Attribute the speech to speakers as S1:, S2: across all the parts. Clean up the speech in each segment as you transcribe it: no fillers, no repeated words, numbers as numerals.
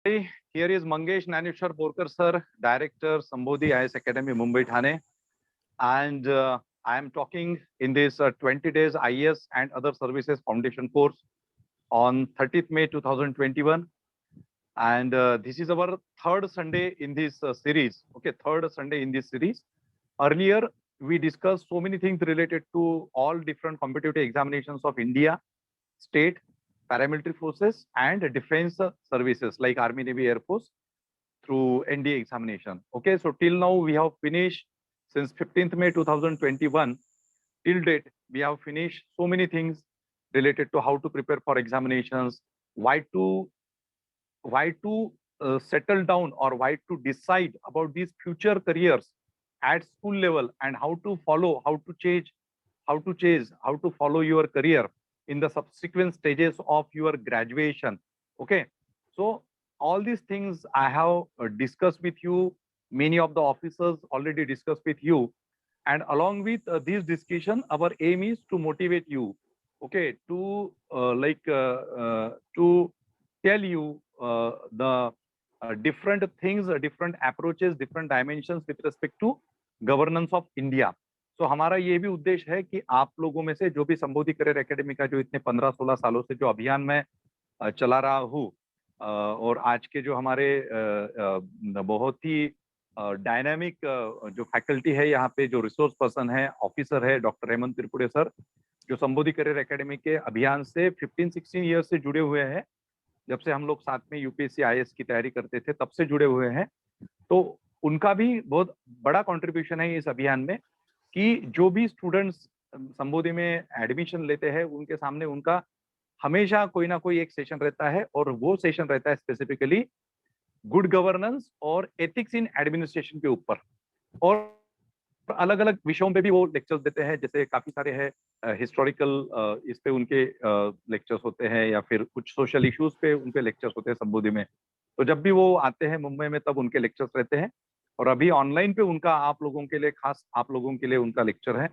S1: Here is Mangesh Naneshwar Borkar sir, Director, Sambodhi IAS Academy, Mumbai, Thane. And I am talking in this 20 days IAS and other services foundation course on 30th May 2021. And this is our third Sunday in this series. Okay, third Sunday in this series. Earlier, we discussed so many things related to all different competitive examinations of India, state, paramilitary forces, and defense services like Army, Navy, Air Force through NDA examination. Okay, so till now we have finished since 15th May 2021 till date. We have finished so many things related to how to prepare for examinations, why to settle down or why to decide about these future careers at school level, and how to follow, how to follow your career in the subsequent stages of your graduation. Okay, so all these things I have discussed with you. Many of the officers already discussed with you, and along with this discussion, our aim is to motivate you, okay, to to tell you the different things, different approaches, different dimensions with respect to governance of India. So हमारा ये भी उद्देश्य है कि आप लोगों में से जो भी संबोधि करियर एकेडमी का जो इतने 15-16 सालों से जो अभियान में चला रहा हूँ, और आज के जो हमारे बहुत ही डायनामिक जो फैकल्टी है यहाँ पे, जो रिसोर्स पर्सन है, ऑफिसर है डॉक्टर हेमंत त्रिपुरे सर, जो संबोधि करियर एकेडमी के अभियान से 15-16 ईयर्स से जुड़े हुए हैं. जब से हम लोग साथ में यूपीएससी आईएएस की तैयारी करते थे तब से जुड़े हुए हैं. तो उनका भी बहुत बड़ा कंट्रीब्यूशन है इस अभियान में कि जो भी स्टूडेंट्स संबोधि में एडमिशन लेते हैं उनके सामने उनका हमेशा कोई ना कोई एक सेशन रहता है, और वो सेशन रहता है स्पेसिफिकली गुड गवर्नेंस और एथिक्स इन एडमिनिस्ट्रेशन के ऊपर. और अलग अलग विषयों पे भी वो लेक्चर्स देते हैं, जैसे काफी सारे हैं हिस्टोरिकल इस पे उनके लेक्चर्स होते हैं, या फिर कुछ सोशल इश्यूज पे उनके लेक्चर्स होते हैं संबोधि में. तो जब भी वो आते हैं मुंबई में तब उनके लेक्चर्स रहते हैं. और अभी ऑनलाइन पे उनका आप लोगों के लिए, खास आप लोगों के लिए उनका लेक्चर है.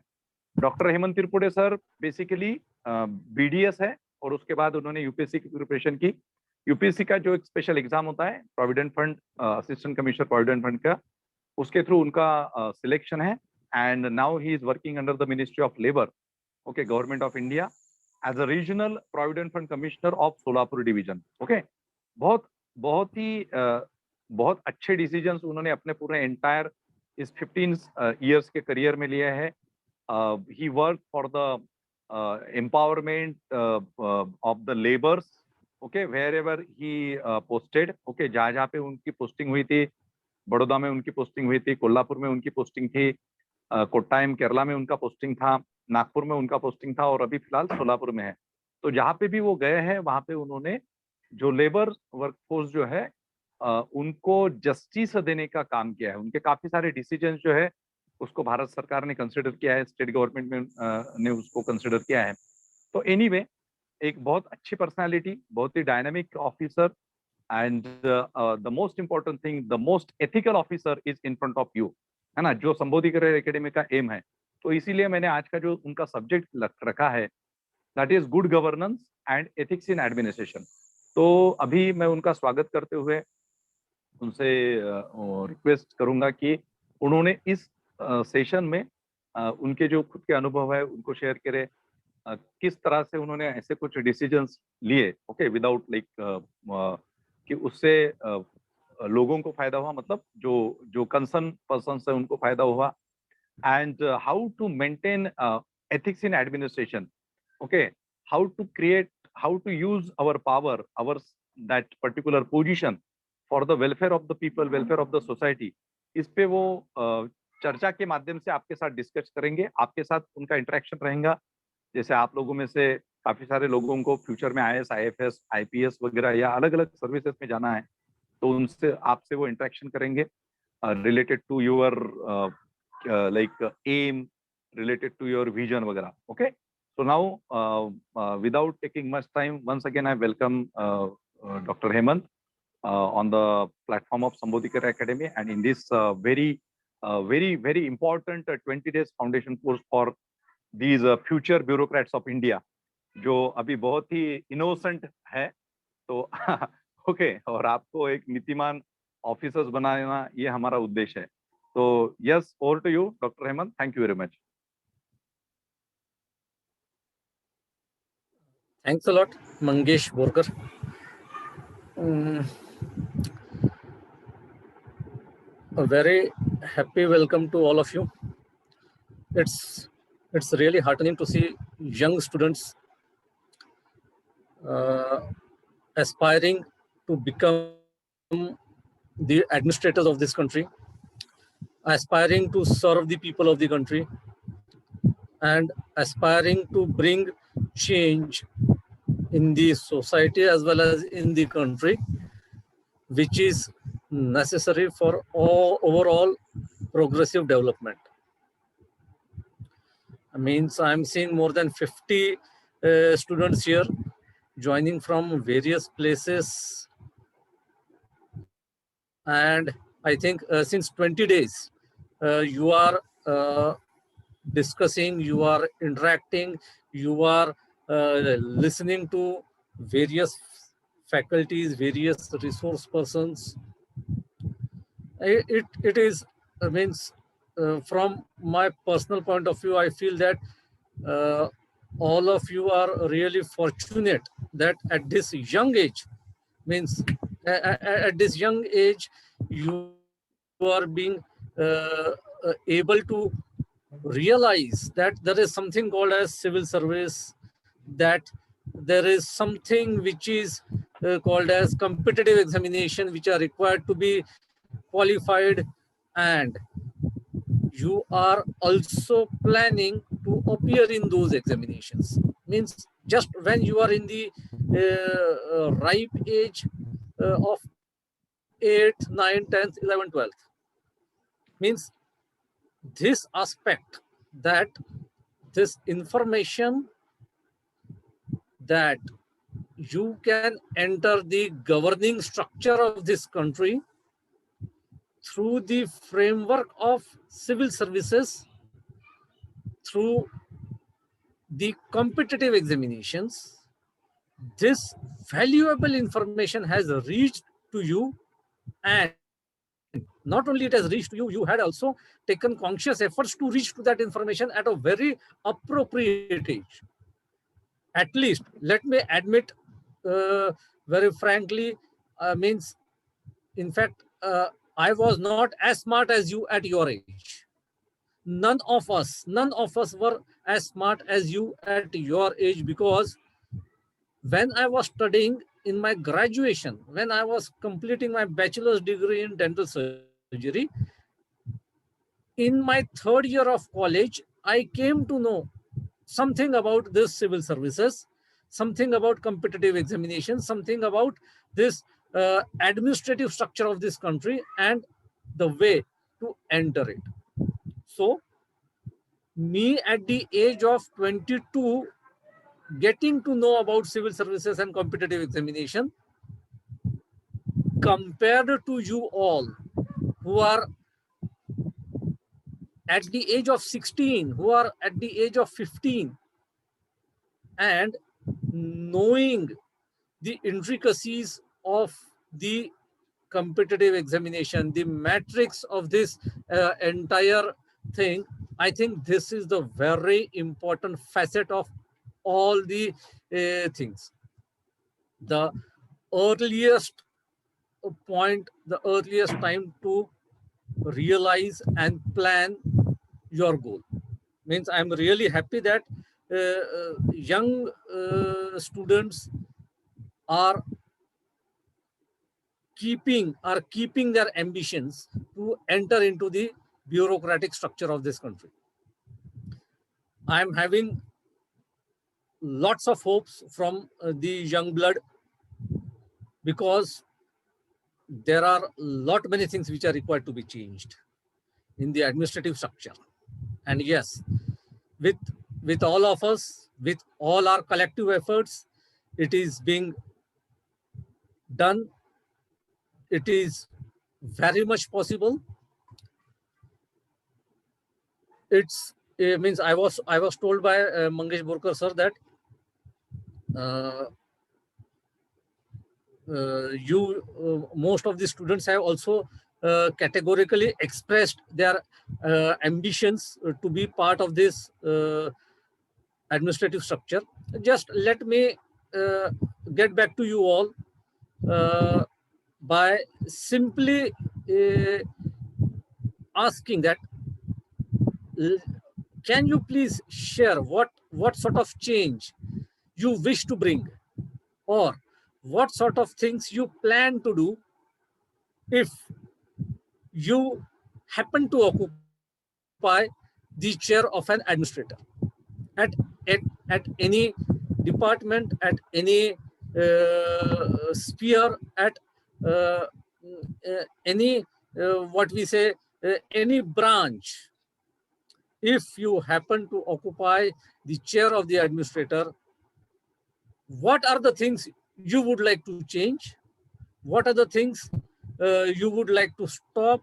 S1: Doctor Hemant Tripure sir basically BDS है, और उसके बाद उन्होंने यूपीएससी की प्रिपरेशन की. यूपीएससी का जो एक स्पेशल एग्जाम होता है provident fund, assistant commissioner provident fund का, उसके थ्रू उनका सिलेक्शन है. And now he is working under the ministry of labour, okay, government of India, as a regional provident fund commissioner of Solapur division. Okay, बहुत बहुत ही बहुत अच्छे decisions उन्होंने अपने पूरे एंटायर इस 15 ईयर्स के करियर में लिए है. He work for the empowerment of the labours, okay, where ever he posted. Okay, जहाँ पे उनकी पोस्टिंग हुई थी, बड़ौदा में उनकी पोस्टिंग हुई थी, कोल्हापुर में उनकी पोस्टिंग थी, कोट्टायम केरला में उनका पोस्टिंग था, नागपुर में उनका पोस्टिंग था, और अभी फिलहाल सोलापुर में है. तो जहाँ पे भी वो गए हैं वहां पे उन्होंने जो लेबर वर्कफोर्स जो है उनको जस्टिस देने का काम किया है. उनके काफी सारे डिसीजन जो है उसको भारत सरकार ने कंसिडर किया है, स्टेट गवर्नमेंट में ने उसको कंसिडर किया है. तो एनीवे, एक बहुत अच्छी पर्सनालिटी, बहुत ही dynamic officer, and the most important thing, the most ethical officer is in front of you, है ना, जो संबोधि करियर एकेडमी का एम है. तो इसीलिए मैंने आज का जो उनका सब्जेक्ट रखा है, that is good governance and ethics in administration. तो अभी मैं उनका स्वागत करते हुए उनसे रिक्वेस्ट करूंगा कि उन्होंने इस सेशन में उनके जो खुद के अनुभव है उनको शेयर करें. किस तरह से उन्होंने ऐसे कुछ डिसीजंस लिए, ओके, विदाउट लाइक कि उससे लोगों को फायदा हुआ, मतलब जो जो कंसर्न पर्सन है उनको फायदा हुआ. And how to maintain ethics in administration, okay, how to create, how to use our power, our that particular position for the welfare of the people, welfare of the society. इस पे वो चर्चा के माध्यम से आपके साथ डिस्कस करेंगे, आपके साथ उनका इंटरेक्शन रहेगा. जैसे आप लोगों में से काफी सारे लोगों को फ्यूचर में आईएएस, आईएफएस, आईपीएस वगैरह या अलग अलग सर्विसेज में जाना है, तो उनसे आपसे वो इंटरेक्शन करेंगे related to your like aim, related to your vision वगैरह. Okay, so now without taking much time, once again I welcome doctor Hemant on the platform of Sambodhi Career Academy, and in this very important 20 days foundation course for these future bureaucrats of India, जो अभी बहुत ही innocent है. तो okay, और आपको एक नीतिमान officers बनाना, ये हमारा उद्देश्य है। तो yes, over to you doctor Hemant, thank you very much.
S2: Thanks a lot, Mangesh Borkar. A very happy welcome to all of you. It's really heartening to see young students aspiring to become the administrators of this country, aspiring to serve the people of the country, and aspiring to bring change in the society as well as in the country, which is necessary for all overall progressive development. Means I'm seeing more than 50 students here joining from various places, and I think since 20 days you are discussing, you are interacting, you are listening to various faculties, various resource persons. It is means from my personal point of view, I feel that all of you are really fortunate that at this young age, means at this young age, you are being able to realize that there is something called as civil service, that there is something which is called as competitive examination, which are required to be qualified, and you are also planning to appear in those examinations. Means just when you are in the ripe age of 8th, 9th, 10th, 11th, 12th. Means this aspect, that this information that you can enter the governing structure of this country through the framework of civil services, through the competitive examinations, this valuable information has reached to you, and not only it has reached to you, you had also taken conscious efforts to reach to that information at a very appropriate age. At least, let me admit very frankly, means, in fact, I was not as smart as you at your age. None of us were as smart as you at your age, because when I was studying in my graduation, when I was completing my bachelor's degree in dental surgery, in my third year of college, I came to know something about this civil services, something about competitive examinations, something about this administrative structure of this country and the way to enter it. So, me at the age of 22, getting to know about civil services and competitive examination, compared to you all who are at the age of 16, who are at the age of 15, and knowing the intricacies of the competitive examination, the matrix of this entire thing, I think this is the very important facet of all the things. The earliest point, the earliest time to realize and plan your goal. Means I'm really happy that young students are keeping their ambitions to enter into the bureaucratic structure of this country. I'm having lots of hopes from the young blood, because there are lot many things which are required to be changed in the administrative structure. And yes, with all of us, with all our collective efforts, it is being done. It is very much possible. It means I was told by Mangesh Borkar sir that most of the students have also categorically expressed their ambitions to be part of this administrative structure. Just let me get back to you all by simply asking that, can you please share what sort of change you wish to bring, or what sort of things you plan to do if you happen to occupy the chair of an administrator at at, at any department, at any sphere, at uh, any what we say any branch. If you happen to occupy the chair of the administrator, what are the things you would like to change? What are the things you would like to stop,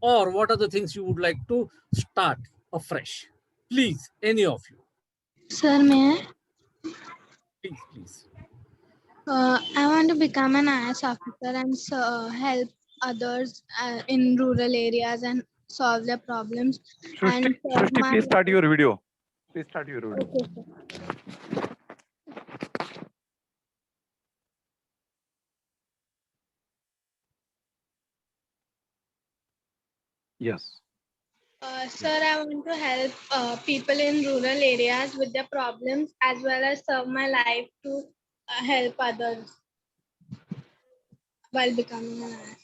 S2: or what are the things you would like to start afresh? Please, any of you.
S3: Sir, may I?
S2: Please.
S3: I want to become an IAS officer and help others in rural areas and solve their problems. And
S1: Srushti, please start your video. Please start your video.
S3: Okay, sir.
S1: Yes.
S3: Sir, I want to help people in rural areas with their problems as well as serve my life to help others while becoming an IAS.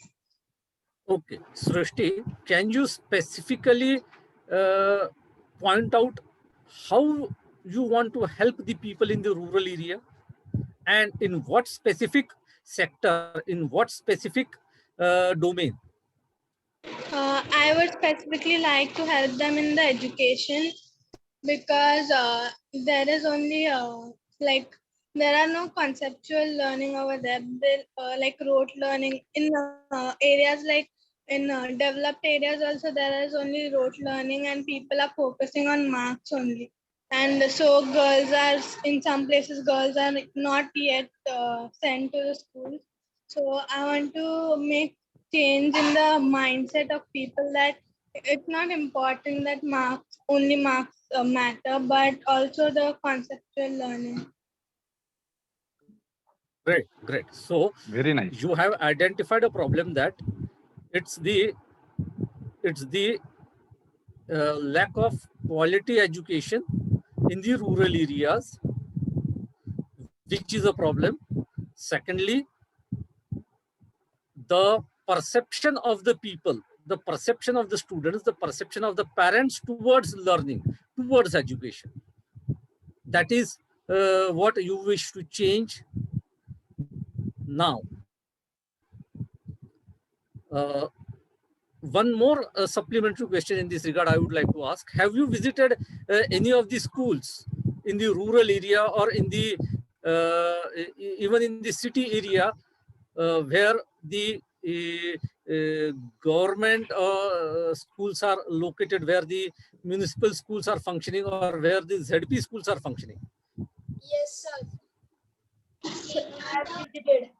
S2: Okay, Srushti, can you specifically point out how you want to help the people in the rural area, and in what specific sector, in what specific domain?
S3: I would specifically like to help them in the education because there is only like there are no conceptual learning over there. There like rote learning in areas like in developed areas also there is only rote learning and people are focusing on marks only. And so girls are in some places girls are not yet sent to the schools. So I want to make change in the mindset of people that it's not important that only marks matter, but also the conceptual learning.
S2: Great. So
S1: Very nice.
S2: you have identified a problem that it's the lack of quality education in the rural areas, which is a problem. Secondly, the perception of the people, the perception of the students, the perception of the parents towards learning, towards education. That is what you wish to change now. One more supplementary question in this regard I would like to ask. Have you visited any of the schools in the rural area or in the even in the city area where the government schools are located, where the municipal schools are functioning, or where the ZP schools are functioning?
S4: Yes, sir. I have visited.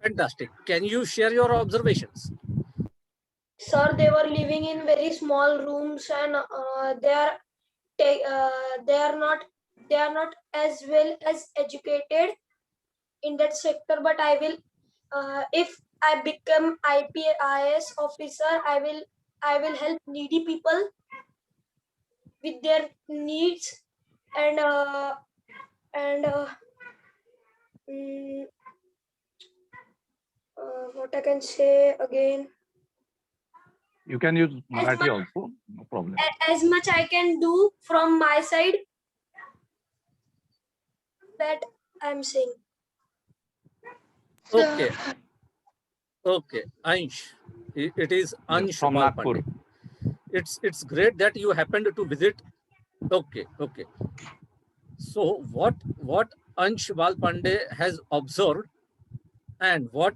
S2: Fantastic. Can you share your observations?
S4: Sir, they were living in very small rooms, and they are not as well as educated in that sector. But I will, if I become IPIS officer, I will help needy people with their needs, and what I can say again.
S1: You can use Marathi also, no problem.
S4: As much I can do from my side, that I'm saying.
S2: Okay. Ansh, it is Ansh
S1: From Nagpur.
S2: It's great that you happened to visit. Okay. So what Ansh Balpande has observed and what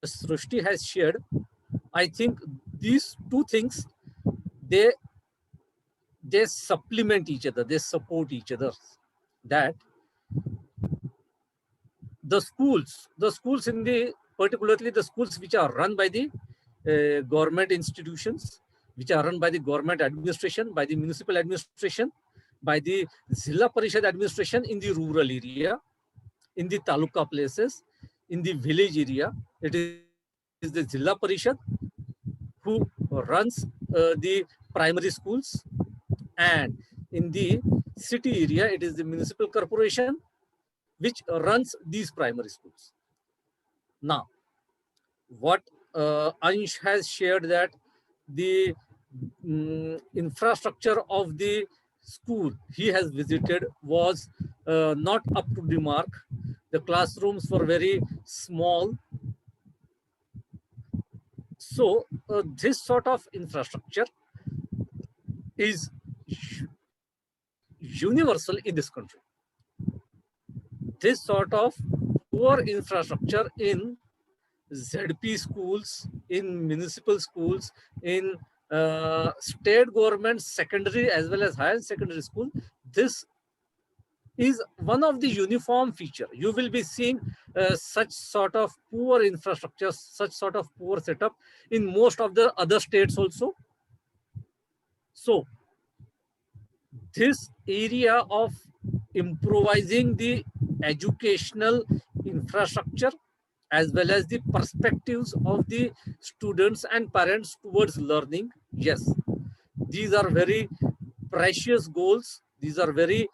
S2: Srushti has shared, I think these two things, they supplement each other, they support each other. That the schools in the, particularly the schools which are run by the government institutions, which are run by the government administration, by the municipal administration, by the Zilla Parishad administration in the rural area, in the taluka places, in the village area. It is the Zilla Parishad who runs the primary schools, and in the city area, it is the municipal corporation which runs these primary schools. Now, what Ansh has shared, that the infrastructure of the school he has visited was not up to the mark. The classrooms were very small. So this sort of infrastructure is universal in this country. This sort of poor infrastructure in ZP schools, in municipal schools, in state government secondary as well as higher secondary school, this is one of the uniform feature. You will be seeing such sort of poor infrastructure, such sort of poor setup in most of the other states also. So this area of improvising the educational infrastructure as well as the perspectives of the students and parents towards learning, yes, these are very precious goals. These are very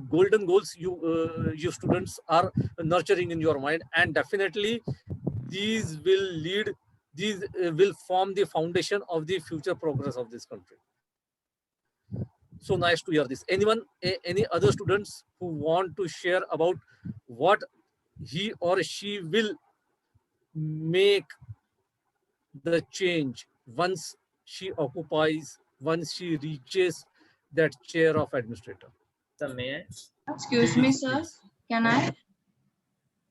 S2: golden goals you students are nurturing in your mind, and definitely these will form the foundation of the future progress of this country. So nice to hear this. Anyone, any other students who want to share about what he or she will make the change once she occupies, once she reaches that chair of administrator?
S5: Sir, may I?
S6: Excuse me, sir. Can I?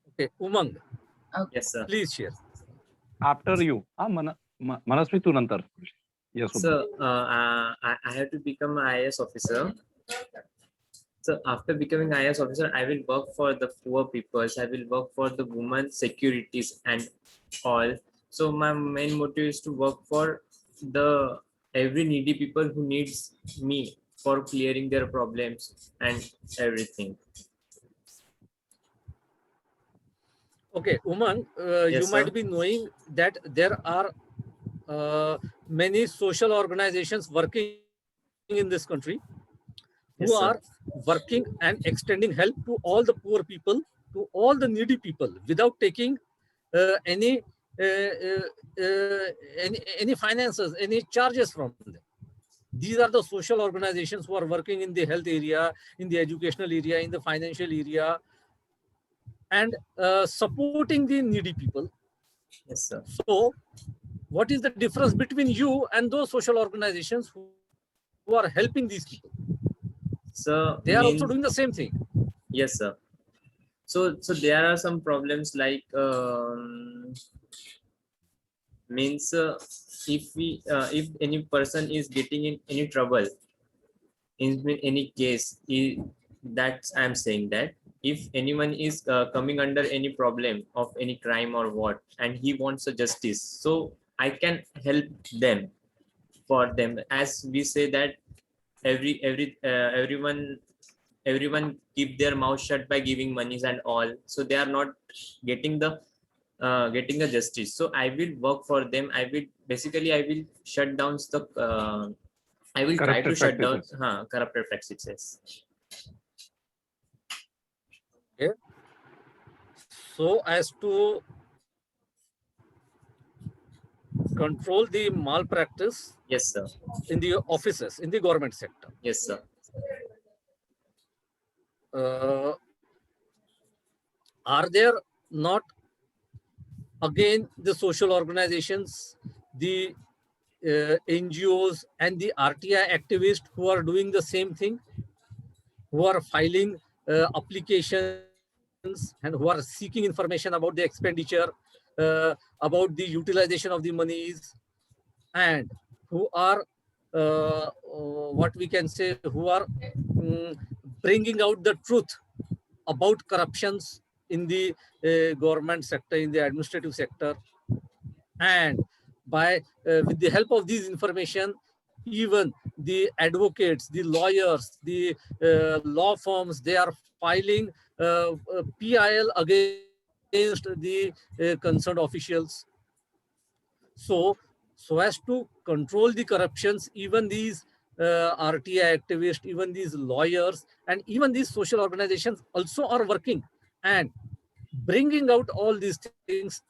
S2: Okay, Umang,
S5: Yes, sir.
S2: please share.
S1: After you. Manasvi, tu nantar. Yes, Umang.
S5: So I have to become an IAS officer. So after becoming IAS officer, I will work for the poor peoples. I will work for the women securities and all. So my main motive is to work for the every needy people who needs me for clearing their problems and everything.
S2: Okay, Umang,
S5: Yes,
S2: you might
S5: sir.
S2: be knowing that there are many social organizations working in this country who
S5: Yes, sir.
S2: are working and extending help to all the poor people, to all the needy people, without taking any finances, any charges from them. These are the social organizations who are working in the health area, in the educational area, in the financial area, and supporting the needy people.
S5: Yes, sir.
S2: So what is the difference between you and those social organizations who are helping these people?
S5: So
S2: They are also doing the same thing.
S5: yes, sir. So there are some problems like means if any person is getting in any trouble in any case, that's I'm saying that if anyone is coming under any problem of any crime or what, and he wants a justice, so I can help them for them. As we say that everyone keep their mouth shut by giving monies and all, so they are not getting the getting a justice. So I will work for them. I will shut down the I will try to
S1: Corrupted
S5: shut down
S1: practices.
S5: corrupted practices.
S2: Okay. So as to control the malpractice
S5: Yes, sir.
S2: in the offices, in the government sector.
S5: Yes, sir.
S2: Are there not again the social organizations, the NGOs and the RTI activists who are doing the same thing, who are filing applications and who are seeking information about the expenditure, about the utilization of the monies, and who are what we can say, who are bringing out the truth about corruptions, in the government sector, in the administrative sector. And by with the help of these information, even the advocates, the lawyers, the law firms, they are filing PIL against the concerned officials. So as to control the corruptions, even these RTI activists, even these lawyers, and even these social organizations also are working and bringing out all these things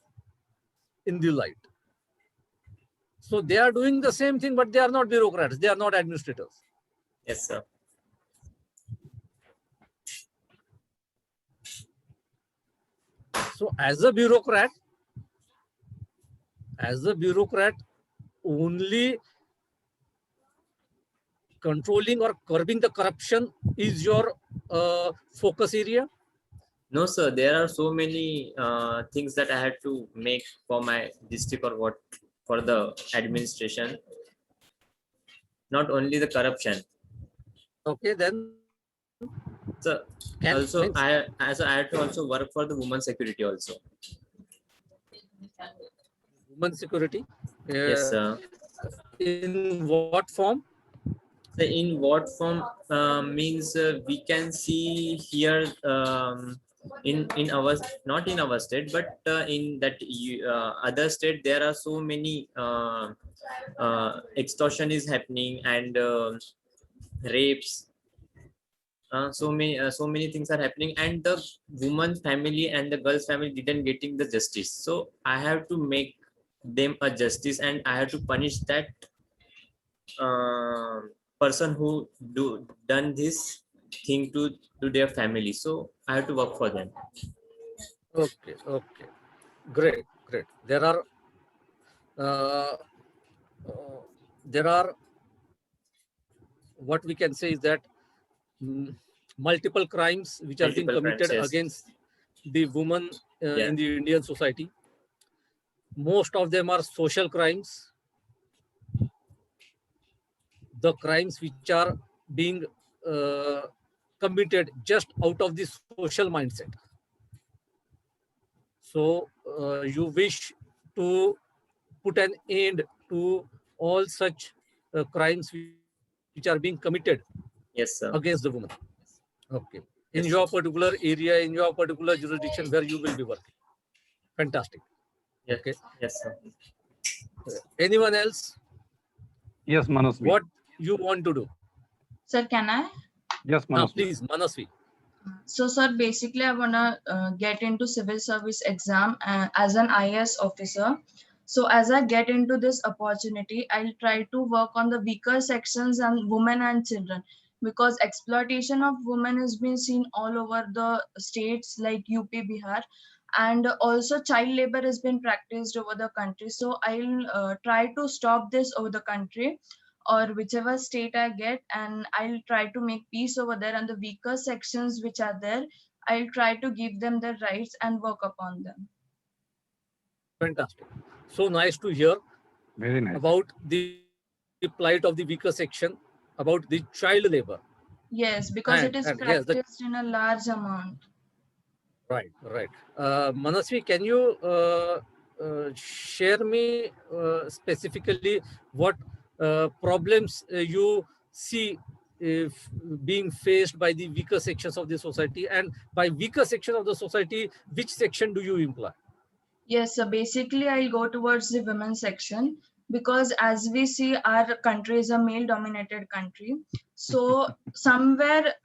S2: in the light. So they are doing the same thing, but they are not bureaucrats. They are not administrators.
S5: Yes, sir.
S2: So as a bureaucrat, only controlling or curbing the corruption is your focus area?
S5: No, sir. There are so many things that I had to make for my district or what for the administration. Not only the corruption.
S2: Okay, then.
S5: So also I had to also work for the women's security also.
S2: Women's security.
S5: Yes, sir.
S2: In what form?
S5: So in what form means we can see here in our, not in our state, but in that other state, there are so many extortion is happening and rapes. So many things are happening, and the woman's family and the girl's family didn't getting the justice. So I have to make them a justice, and I have to punish that person who done this thing to their family. So I have to work for them.
S2: Okay, great. There are what we can say is that multiple crimes which are being committed against the woman in the Indian society. Most of them are social crimes. The crimes which are being committed just out of the social mindset. So you wish to put an end to all such crimes which are being committed,
S5: yes, sir,
S2: against the woman. Okay. In your particular area, in your particular jurisdiction where you will be working. Fantastic.
S5: Yes.
S2: Okay.
S5: Yes, sir.
S2: Anyone else?
S1: Yes, Manasvi.
S2: What you want to do?
S6: Sir, can I?
S1: Yes, Manasvi.
S2: Please, Manasvi.
S6: So, sir, basically, I want to get into civil service exam as an IAS officer. So as I get into this opportunity, I'll try to work on the weaker sections and women and children, because exploitation of women has been seen all over the states like UP, Bihar, and also child labor has been practiced over the country. So I'll try to stop this over the country, or whichever state I get, and I'll try to make peace over there, and the weaker sections which are there, I'll try to give them their rights and work upon them.
S2: Fantastic. So nice to hear.
S1: Very nice.
S2: About the plight of the weaker section, about the child labor.
S6: Yes, because it is practiced in a large amount.
S2: Right. Manasvi, can you share me specifically what problems you see being faced by the weaker sections of the society, and by weaker section of the society, which section do you imply?
S6: Yes, so basically I'll go towards the women section, because as we see, our country is a male-dominated country. So somewhere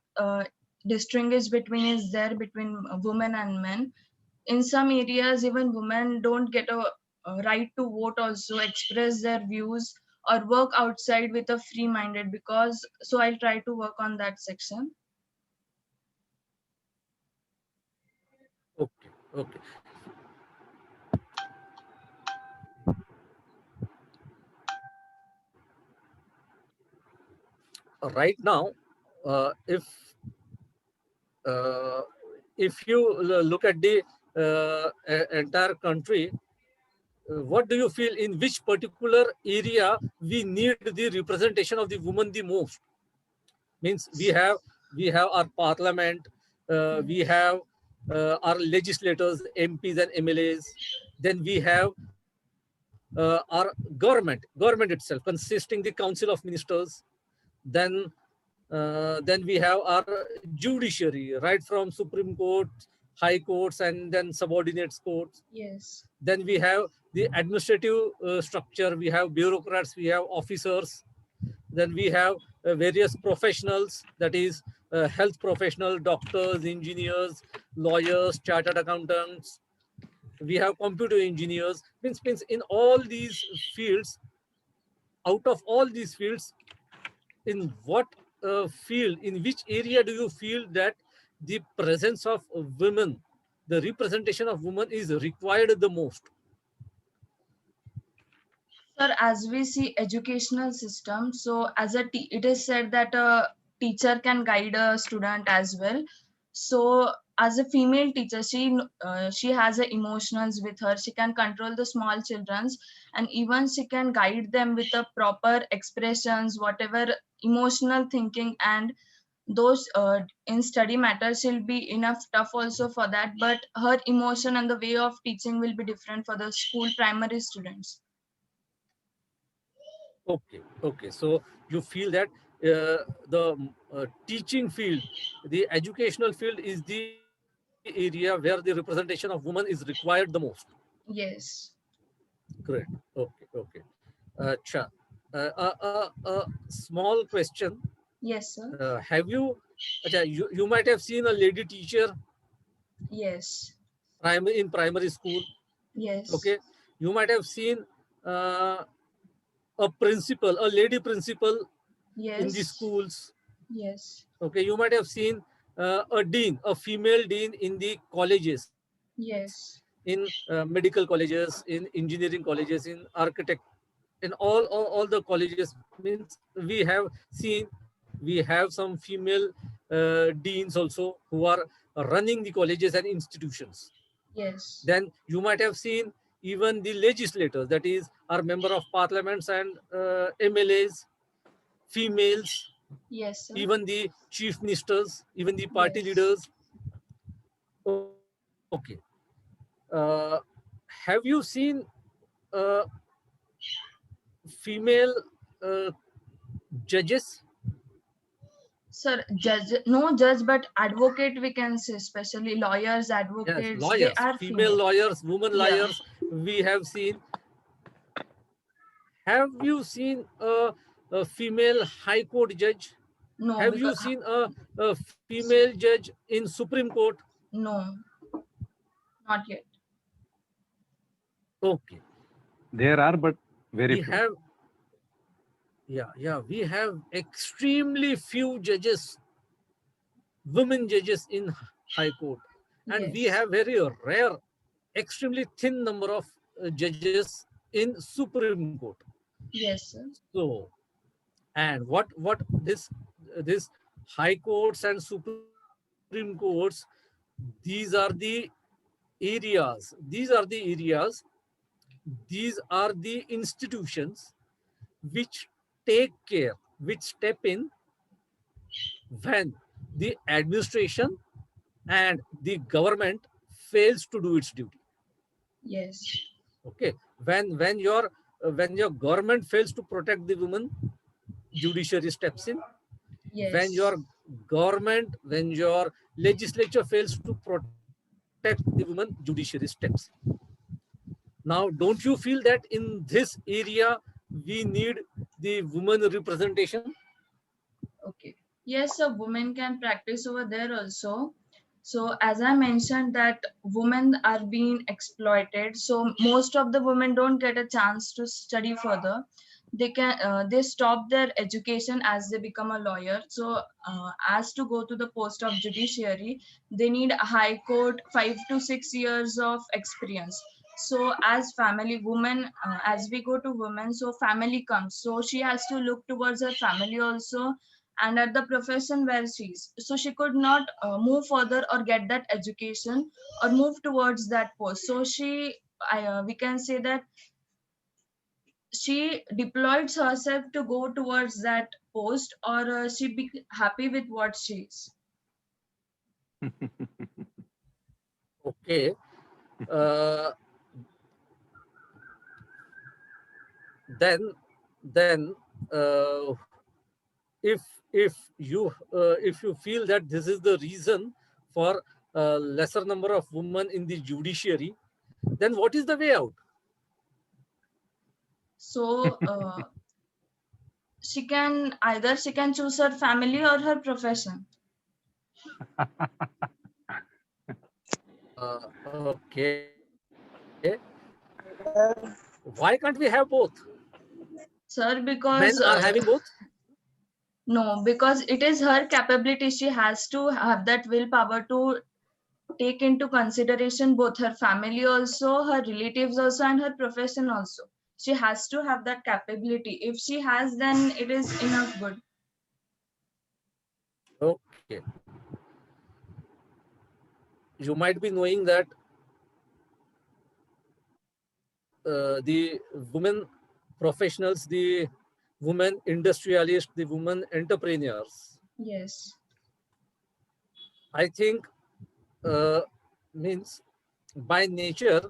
S6: distinguish between is there between women and men. In some areas, even women don't get a right to vote, also express their views or work outside with a free-minded, because so I'll try to work on that section.
S2: Okay. Right now, if you look at the entire country, what do you feel, in which particular area we need the representation of the woman the most? Means we have our parliament, we have our legislators, MPs and MLAs. Then we have our government itself, consisting the Council of Ministers. Then we have our judiciary, right from Supreme Court, High Courts, and then subordinate courts.
S6: Yes.
S2: Then we have the administrative structure. We have bureaucrats. We have officers. Then we have various professionals, that is health professional, doctors, engineers, lawyers, chartered accountants. We have computer engineers. Means in all these fields, out of all these fields, in what field, in which area do you feel that the presence of women, the representation of women is required the most?
S6: Sir, as we see educational system, so as it is said that a teacher can guide a student as well. So as a female teacher, she has a emotionals with her. She can control the small childrens, and even she can guide them with the proper expressions, whatever emotional thinking, and those in study matters she'll be enough tough also for that. But her emotion and the way of teaching will be different for the school primary students.
S2: Okay. So you feel that the teaching field, the educational field is the area where the representation of women is required the most.
S6: Yes.
S2: Great. Okay. Acha. Small question.
S6: Yes, sir.
S2: Have you, you might have seen a lady teacher
S6: Yes.
S2: in primary school.
S6: Yes.
S2: Okay. You might have seen a principal, a lady principal in the
S6: Yes.
S2: schools.
S6: Yes.
S2: Okay. You might have seen a dean, a female dean in the colleges,
S6: Yes.
S2: in medical colleges, in engineering colleges, in architect, in all the colleges. Means we have some female deans also who are running the colleges and institutions.
S6: Yes.
S2: Then you might have seen even the legislators, that is our member of parliaments and MLAs, females,
S6: Yes, sir.
S2: even the chief ministers, even the party
S6: Yes.
S2: leaders. Okay. Have you seen female judges?
S6: Sir, no judge, but advocate we can say, especially lawyers,
S2: Yes,
S6: advocates, they
S2: lawyers,
S6: are
S2: female
S6: female.
S2: lawyers, women
S6: Yeah.
S2: lawyers, we have seen. Have you seen a female high court judge?
S6: No,
S2: Have you
S6: because
S2: seen a female judge in Supreme Court?
S6: no, not yet.
S2: Okay.
S1: There are, but very
S2: We
S1: few.
S2: have, we have extremely few judges, women judges in High Court. And we
S6: Yes.
S2: have very rare, extremely thin number of judges in Supreme Court.
S6: Yes, sir.
S2: So, and what this High Courts and Supreme Courts, these are the areas, these are the institutions which take care, which step in when the administration and the government fails to do its duty.
S6: Yes.
S2: Okay, when your government fails to protect the woman, judiciary steps in.
S6: Yes.
S2: When your legislature fails to protect the woman, judiciary steps in. Now, don't you feel that in this area we need the woman representation?
S6: Okay. Yes, a woman can practice over there also. So as I mentioned that women are being exploited. So most of the women don't get a chance to study further. They stop their education as they become a lawyer. So as to go to the post of judiciary, they need a high court 5 to 6 years of experience. So as family woman, as we go to women, so family comes. So she has to look towards her family also, and at the profession where she is, so she could not move further or get that education or move towards that post. So we can say that she deployed herself to go towards that post, or she be happy with what she is.
S2: Okay. Then if if you feel that this is the reason for lesser number of women in the judiciary, then what is the way out?
S6: So she can choose her family or her profession.
S2: Okay. Why can't we have both?
S6: Sir,
S2: Men
S6: because
S2: are having both.
S6: no, because it is her capability. She has to have that willpower to take into consideration both her family also, her relatives also, and her profession also. She has to have that capability. If she has, then it is enough good.
S2: Okay. You might be knowing that the women professionals, the women industrialists, the women entrepreneurs,
S6: Yes.
S2: I think means by nature,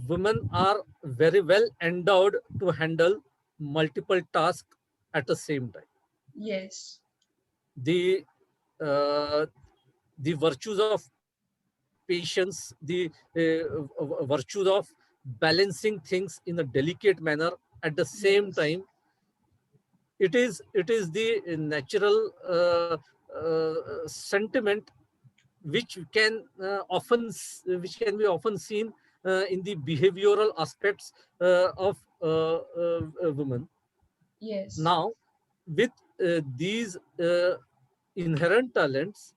S2: women are very well endowed to handle multiple tasks at the same time.
S6: Yes.
S2: The virtues of patience, the virtues of balancing things in a delicate manner at the same
S6: Yes.
S2: time, it is the natural sentiment which can which can be often seen in the behavioral aspects of women.
S6: Yes.
S2: Now, with these inherent talents,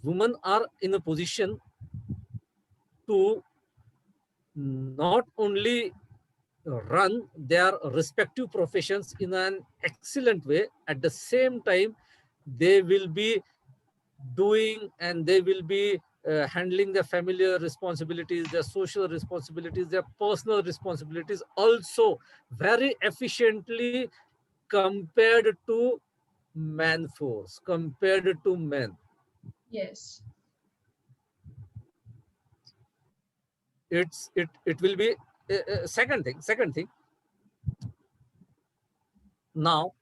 S2: women are in a position to not only run their respective professions in an excellent way, at the same time, they will be doing and they will be handling their familiar responsibilities, their social responsibilities, their personal responsibilities also very efficiently compared to man force, compared to men.
S6: Yes.
S2: It will be second thing. Now,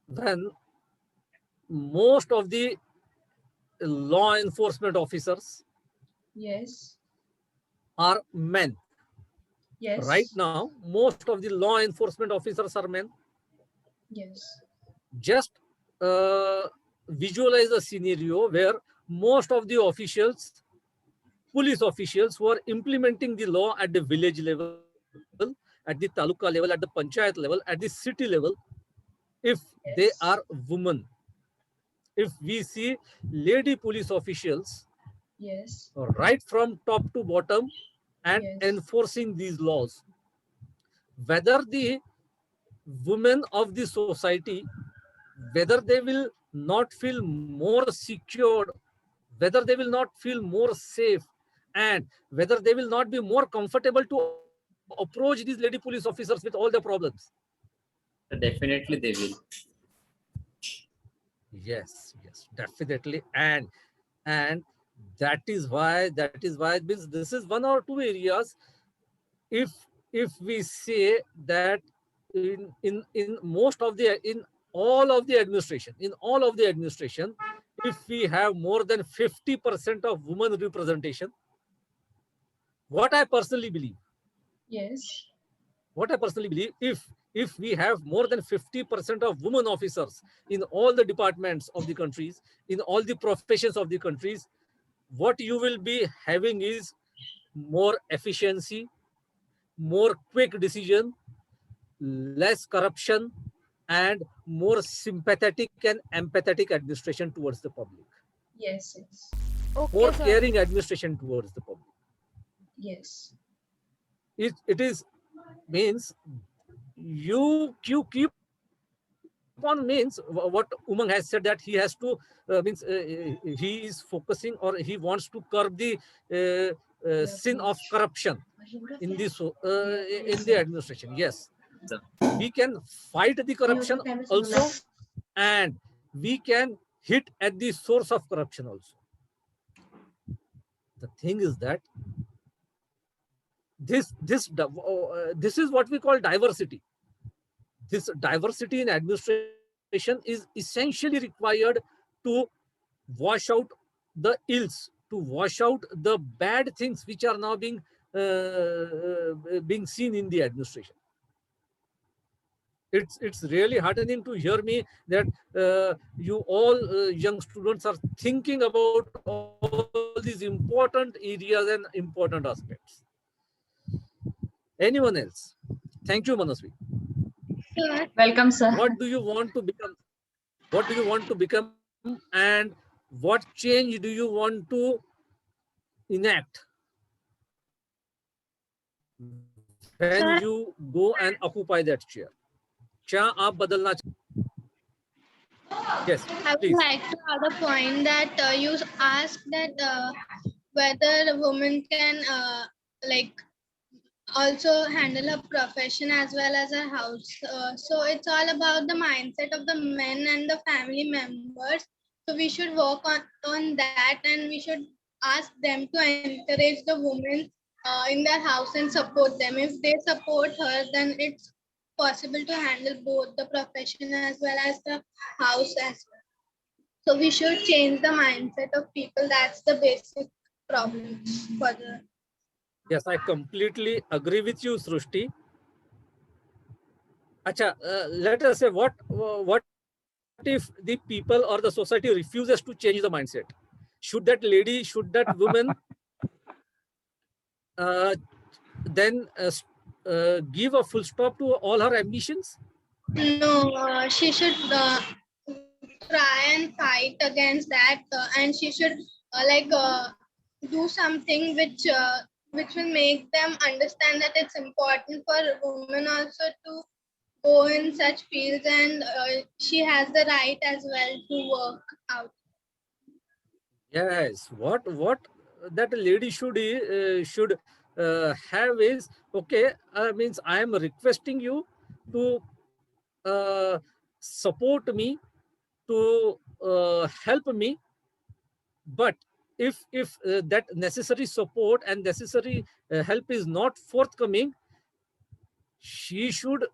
S2: when most of the law enforcement officers
S6: Yes.
S2: are men. Right
S6: Yes.
S2: now, most of the law enforcement officers are men.
S6: Yes.
S2: Just visualize a scenario where most of the officials, police officials who are implementing the law at the village level, at the taluka level, at the panchayat level, at the city level, if they are
S6: Yes.
S2: women, if we see lady police officials
S6: Yes.
S2: right from top to bottom and
S6: Yes.
S2: enforcing these laws, whether the women of the society, whether they will not feel more secured, whether they will not feel more safe, and whether they will not be more comfortable to approach these lady police officers with all their problems.
S5: Definitely they will.
S2: Yes, definitely. And that is why means this is one or two areas. If we say that in most of the in all of the administration, if we have more than 50% of women representation, what I personally believe,
S6: Yes.
S2: if we have more than 50% of women officers in all the departments of the countries, in all the professions of the countries, what you will be having is more efficiency, more quick decision, less corruption, and more sympathetic and empathetic administration towards the public,
S6: Yes. Yes.
S2: more
S7: Okay, sir.
S2: caring administration towards the public.
S6: Yes.
S2: It is means you keep on means what Umang has said, that he has to means he is focusing or he wants to curb the sin of corruption in this in the administration. Yes, we can fight the corruption also, and we can hit at the source of corruption also. The thing is that this is what we call diversity. This diversity in administration is essentially required to wash out the ills, to wash out the bad things which are now being seen in the administration. It's really heartening to hear me that you all young students are thinking about all these important areas and important aspects. Anyone else? Thank you, Manasvi.
S3: Sir,
S6: Welcome, sir.
S2: What do you want to become? What do you want to become, and what change do you want to enact when
S3: Sir?
S2: you go and occupy that chair? क्या आप बदलना चाहते? Yes,
S3: I would
S2: please.
S3: like to add a point that you asked that whether a woman can like also handle her profession as well as her house. So it's all about the mindset of the men and the family members. So we should work on that, and we should ask them to encourage the women in their house and support them. If they support her, then it's possible to handle both the profession as well as the house as well. So we should change the mindset of people. That's the basic problem for the.
S2: Yes, I completely agree with you, Srushti. Acha, let us say what if the people or the society refuses to change the mindset? Should that lady, should that woman then give a full stop to all her ambitions?
S3: No, she should try and fight against that, and she should do something which will make them understand that it's important for women also to go in such fields, and she has the right as well to work out.
S2: Yes, what that lady should have is, okay, means I am requesting you to support me, to help me, but if that necessary support and necessary help is not forthcoming, she should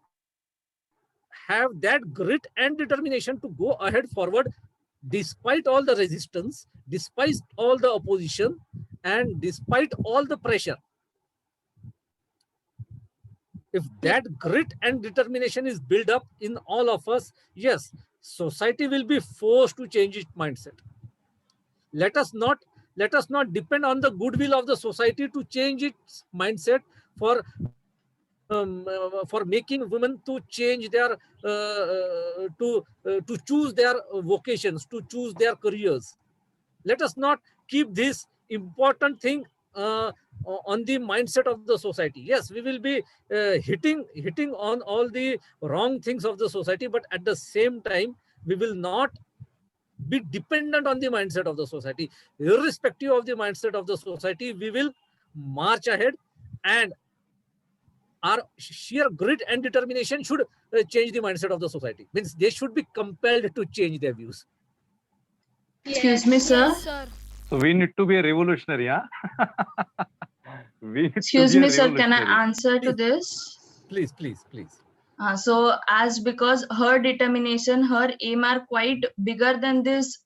S2: have that grit and determination to go ahead forward despite all the resistance, despite all the opposition, and despite all the pressure. If that grit and determination is built up in all of us, yes, society will be forced to change its mindset. Let us not depend on the goodwill of the society to change its mindset for making women to change their to choose their vocations, to choose their careers. Let us not keep this important thing on the mindset of the society. Yes, we will be hitting on all the wrong things of the society, but at the same time, we will not be dependent on the mindset of the society. Irrespective of the mindset of the society, we will march ahead, and our sheer grit and determination should change the mindset of the society. Means they should be compelled to change their views.
S6: Excuse me, sir.
S4: Yes, sir.
S1: So we need to be a revolutionary, huh?
S6: Excuse me, sir. Can I answer to this?
S2: Please.
S6: So as because her determination, her aim are quite bigger than this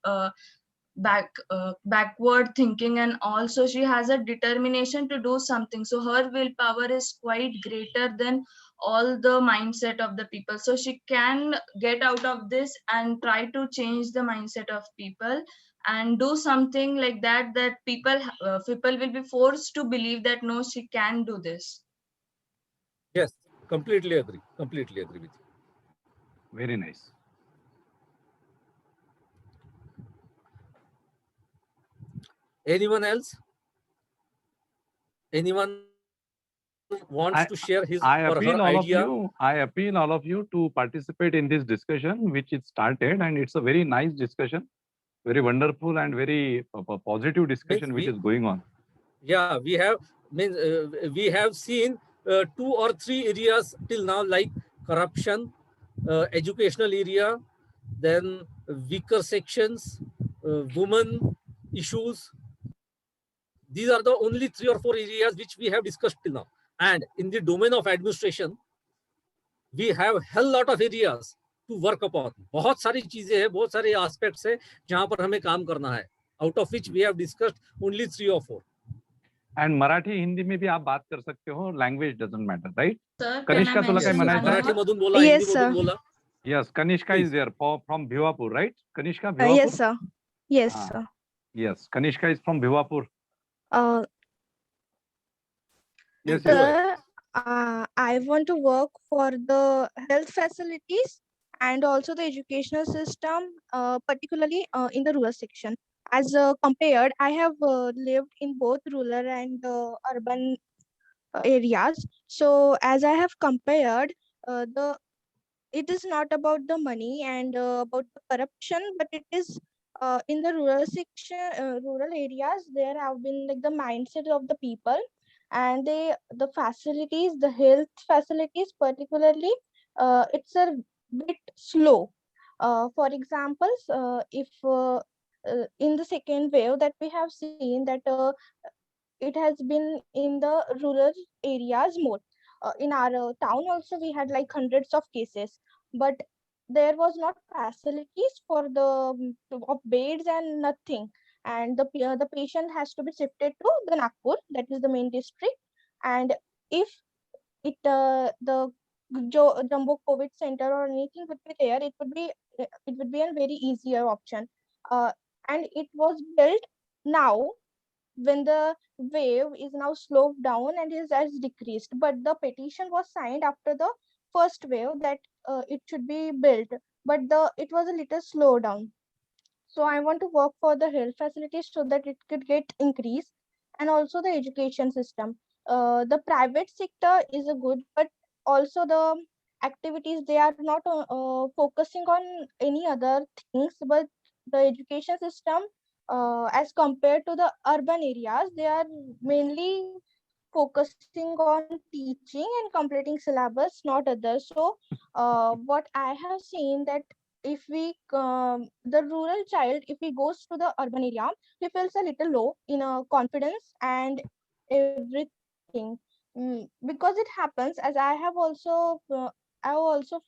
S6: backward thinking, and also she has a determination to do something. So her willpower is quite greater than all the mindset of the people. So she can get out of this and try to change the mindset of people and do something like that, that people will be forced to believe that no, she can do this.
S2: Yes, completely agree with you.
S1: Very nice.
S2: Anyone else? Anyone wants to share his or her idea?
S1: I appeal all of you to participate in this discussion, which is started, and it's a very nice discussion, very wonderful and very positive discussion which is going on.
S2: Yeah, we have seen 2 or 3 areas till now, like corruption, educational area, then weaker sections, women issues. These are the only 3 or 4 areas which we have discussed till now. And in the domain of administration, we have hell lot of areas to work upon. बहुत सारी चीजें हैं, बहुत सारे aspects है जहां पर हमें काम करना है. Out of which we have discussed only 3 or 4.
S1: And Marathi Hindi में भी आप बात कर सकते हो, language doesn't matter, right?
S6: Sir,
S1: Kanishka
S6: can I
S1: तुला काय
S6: mention
S1: म्हणायचं?
S6: one
S2: Marathi
S6: more?
S2: मधून बोला,
S7: Yes,
S2: हिंदी मधून
S7: sir.
S2: बोला.
S1: Yes, Kanishka is
S2: Please.
S1: there from Bhivapur, right? Kanishka,
S7: Yes,
S1: Bhivapur?
S7: sir. Yes,
S1: Ah.
S7: sir.
S1: Yes, Kanishka is from Bhivapur.
S7: Uh,
S1: Yes,
S2: Go
S1: yes.
S2: ahead.
S7: Sir, I want to work for the health facilities and also the educational system, particularly in the rural section. As compared, I have lived in both rural and urban areas. So as I have compared, the it is not about the money and about the corruption, but it is in the rural section, rural areas. There have been like the mindset of the people, and the facilities, the health facilities, particularly, it's a bit slow. For examples, if in the second wave that we have seen that it has been in the rural areas more. In our town also we had like hundreds of cases, but there was not facilities for the of beds and nothing, and the patient has to be shifted to the Nagpur, that is the main district. And if the jumbo COVID center or anything would be there, it would be a very easier option. uh, and it was built now when the wave is now slowed down and has decreased. But the petition was signed after the first wave that it should be built, but it was a little slow down. So I want to work for the health facilities so that it could get increased, and also the education system. The private sector is a good, but also the activities, they are not focusing on any other things, but the education system, as compared to the urban areas, they are mainly focusing on teaching and completing syllabus, not others. So what I have seen that if we the rural child, if he goes to the urban area, he feels a little low in confidence and everything. Because it happens, as I have also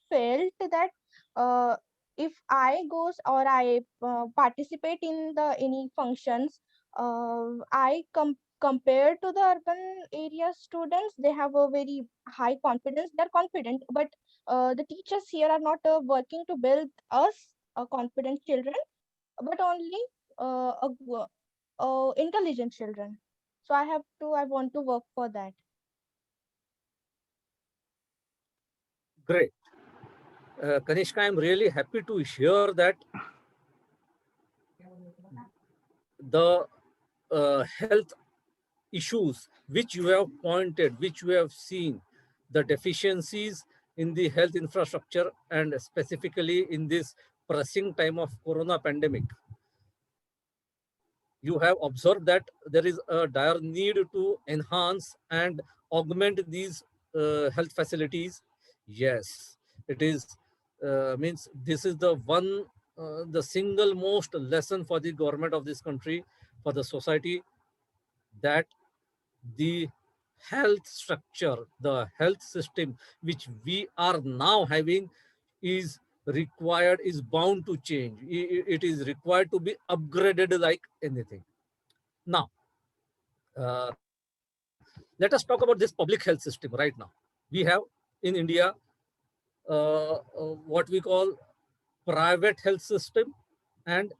S7: felt that uh, if I goes or I participate in the any functions, I compared to the urban area students, they have a very high confidence, they're confident, but the teachers here are not working to build us confident children, but only intelligent children. So I want to work for that.
S2: Great. Kanishka, I'm really happy to hear that the health issues which you have pointed, which you have seen, the deficiencies in the health infrastructure, and specifically in this pressing time of corona pandemic, you have observed that there is a dire need to enhance and augment these health facilities. Yes, it is means this is the single most lesson for the government of this country, for the society, that the health structure, the health system which we are now having is required, is bound to change. It is required to be upgraded like anything. Now, let us talk about this public health system right now. We have in India what we call private health system, and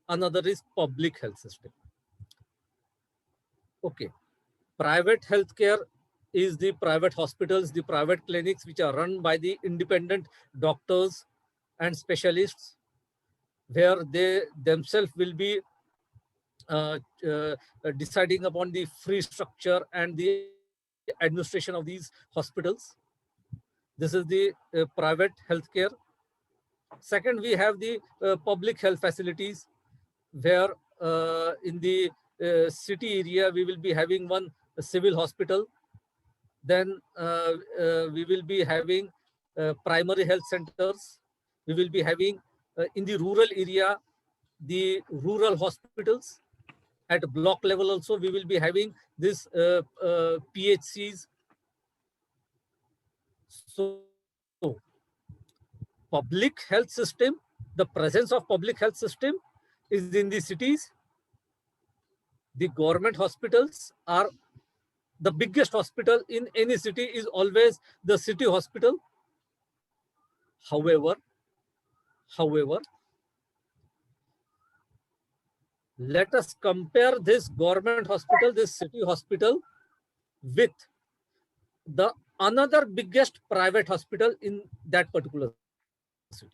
S2: another is public health system. Okay. Private healthcare is the private hospitals, the private clinics which are run by the independent doctors and specialists, where they themselves will be deciding upon the free structure and the administration of these hospitals. This is the private healthcare. Second, we have the public health facilities, where in the city area we will be having one civil hospital. Then we will be having primary health centers. We will be having in the rural area, the rural hospitals. At block level also, we will be having this PHCs. So, public health system, the presence of public health system is in the cities. The government hospitals are the biggest hospital in any city is always the city hospital. However, let us compare this government hospital, this city hospital, with the another biggest private hospital in that particular city.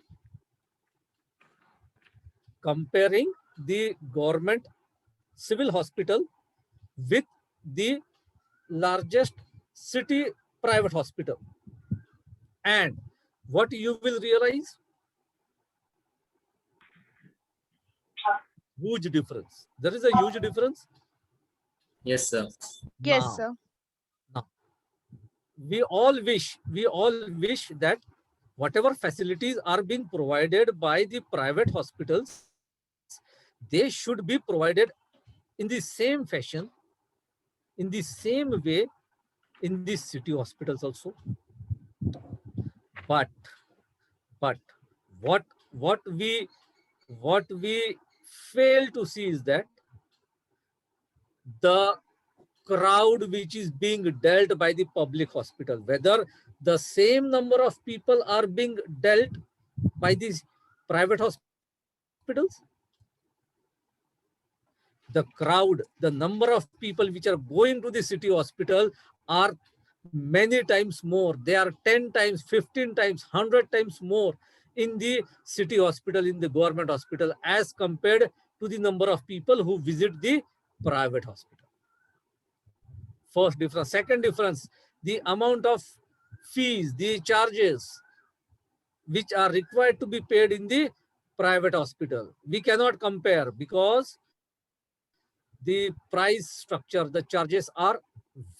S2: Comparing the government civil hospital with the largest city private hospital, and what you will realize, huge difference. There is a huge difference.
S5: Yes, sir.
S7: Yes,
S2: Now,
S7: sir.
S2: we all wish that whatever facilities are being provided by the private hospitals, they should be provided in the same fashion, in the same way in the city hospitals also. But what we fail to see is that the crowd which is being dealt by the public hospital, whether the same number of people are being dealt by these private hospitals, the crowd, the number of people which are going to the city hospital are many times more. They are 10 times, 15 times, 100 times more in the city hospital, in the government hospital, as compared to the number of people who visit the private hospital. First difference. Second difference, the amount of fees, the charges which are required to be paid in the private hospital. We cannot compare because the price structure, the charges are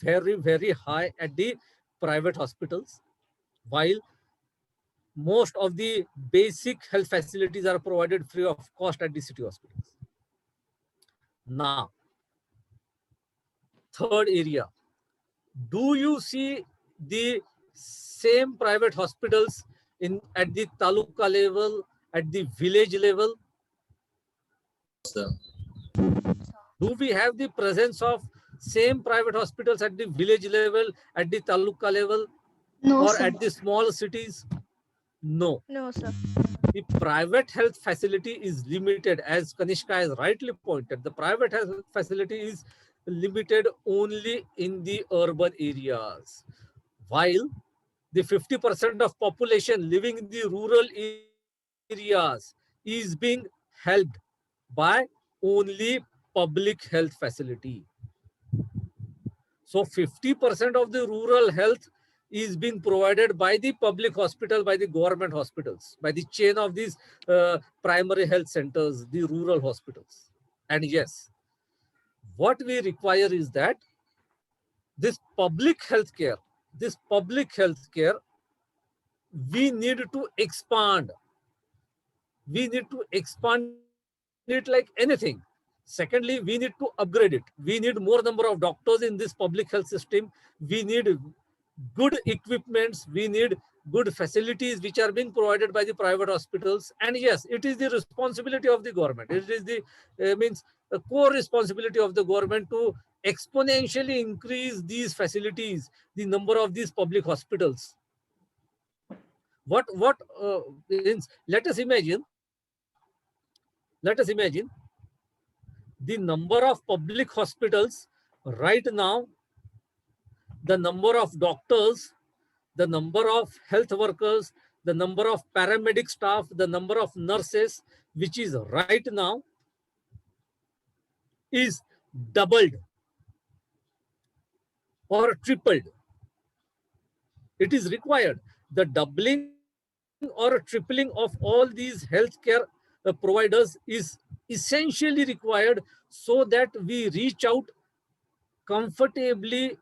S2: very, very high at the private hospitals, while most of the basic health facilities are provided free of cost at the city hospitals. Now, third area, do you see the same private hospitals at the taluka level, at the village level?
S5: Sir.
S2: Do we have the presence of same private hospitals at the village level, at the taluka level,
S4: No,
S2: or
S4: sir.
S2: at the small cities? No.
S7: No, sir.
S2: The private health facility is limited, as Kanishka has rightly pointed. The private health facility is limited only in the urban areas, while the 50% of population living in the rural areas is being helped by only public health facility. So 50% of the rural health is being provided by the public hospital, by the government hospitals, by the chain of these primary health centers, the rural hospitals. And yes, what we require is that this public healthcare, we need to expand. We need to expand it like anything. Secondly, we need to upgrade it. We need more number of doctors in this public health system. We need good equipments. We need good facilities which are being provided by the private hospitals. And yes, it is the responsibility of the government. It is the a core responsibility of the government to exponentially increase these facilities, the number of these public hospitals. What means? Let us imagine the number of public hospitals right now, the number of doctors, the number of health workers, the number of paramedic staff, the number of nurses, which is right now, is doubled or tripled. It is required. The doubling or tripling of all these healthcare providers is essentially required so that we reach out comfortably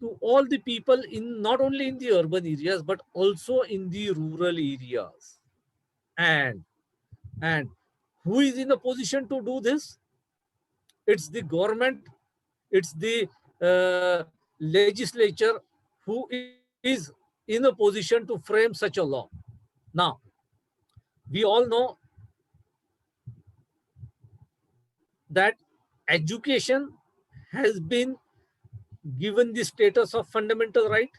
S2: to all the people in not only in the urban areas but also in the rural areas. And And who is in a position to do this? It's the government, it's the legislature who is in a position to frame such a law. Now, we all know that education has been given the status of fundamental right.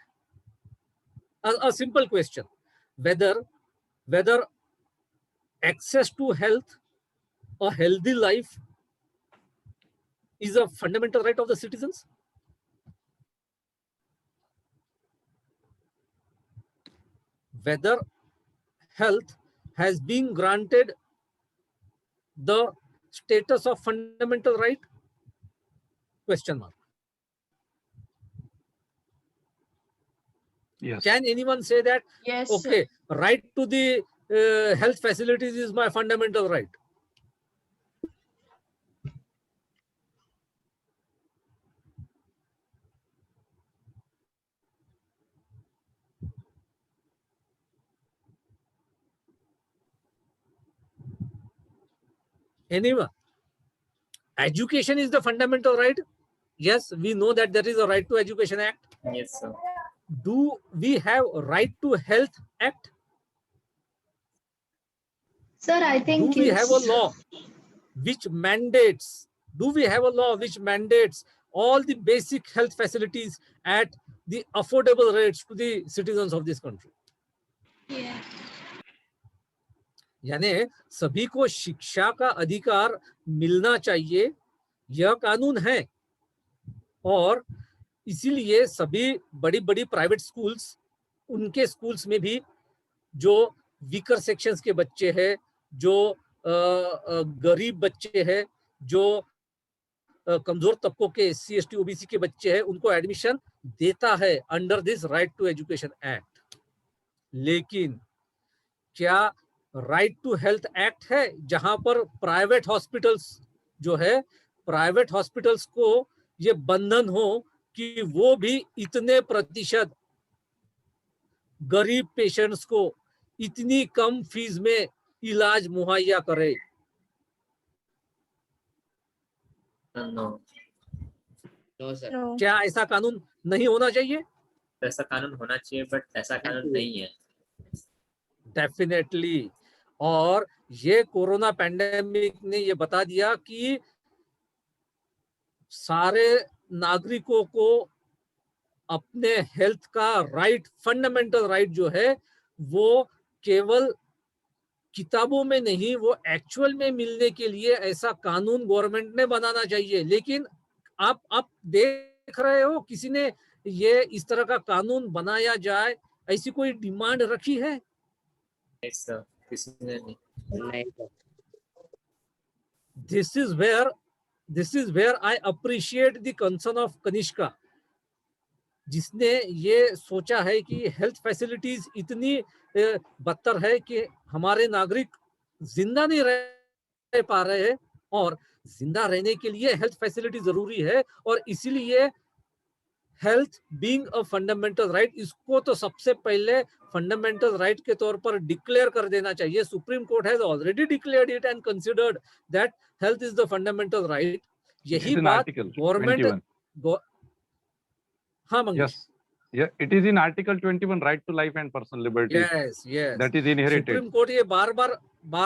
S2: A simple question, whether access to health, a healthy life, is a fundamental right of the citizens. Whether health has been granted the status of fundamental right? Question mark.
S1: Yes.
S2: Can anyone say that,
S6: Yes,
S2: okay, right to the health facilities is my fundamental right? Anyone? Education is the fundamental right. Yes, we know that there is a Right to Education Act.
S5: Yes, sir.
S2: Do we have Right to Health Act?
S8: Sir, I think
S2: Do we have a
S8: it's
S2: law which mandates? Do we have a law which mandates all the basic health facilities at the affordable rates to the citizens of this country?
S3: Yes.
S2: यानी सभी को शिक्षा का अधिकार मिलना चाहिए, यह कानून है। और इसीलिए सभी बड़ी बड़ी प्राइवेट स्कूल्स, उनके स्कूल्स में भी जो वीकर सेक्शंस के बच्चे हैं, जो गरीब बच्चे हैं, जो कमजोर तबकों के SC ST OBC के बच्चे हैं, उनको एडमिशन देता है under this right to education act. लेकिन क्या राइट टू हेल्थ एक्ट है जहां पर प्राइवेट हॉस्पिटल्स जो है, प्राइवेट हॉस्पिटल्स को ये बंधन हो कि वो भी इतने प्रतिशत गरीब पेशेंट्स को इतनी कम फीस में इलाज मुहैया करे?
S5: No sir,
S7: No.
S2: क्या ऐसा कानून नहीं होना चाहिए?
S5: ऐसा कानून होना चाहिए, बट ऐसा कानून नहीं है।
S2: डेफिनेटली। और ये कोरोना पैंडेमिक ने ये बता दिया कि सारे नागरिकों को अपने हेल्थ का राइट, फंडामेंटल राइट जो है, वो केवल किताबों में नहीं, वो एक्चुअल में मिलने के लिए ऐसा कानून गवर्नमेंट ने बनाना चाहिए। लेकिन आप देख रहे हो, किसी ने ये इस तरह का कानून बनाया जाए ऐसी कोई डिमांड रखी है?
S5: Yes, sir. किसी ने नहीं।
S2: This is where I appreciate the concern of Kanishka, जिसने ये सोचा है कि हेल्थ फैसिलिटीज इतनी बदतर है कि हमारे नागरिक जिंदा नहीं रह पा रहे हैं, और जिंदा रहने के लिए हेल्थ फैसिलिटी जरूरी है। और इसीलिए health being a fundamental right, इसको तो सबसे पहले फंडामेंटल राइट के तौर पर डिक्लेयर कर देना चाहिए। Supreme court has already declared it and considered that health is the fundamental right. यही बात गवर्नमेंट, हाँ Mangesh,
S1: Yes. Yeah, it is in Article 21, right to life and personal liberty.
S2: Yes yes,
S1: That is inherited.
S2: Supreme court ये बार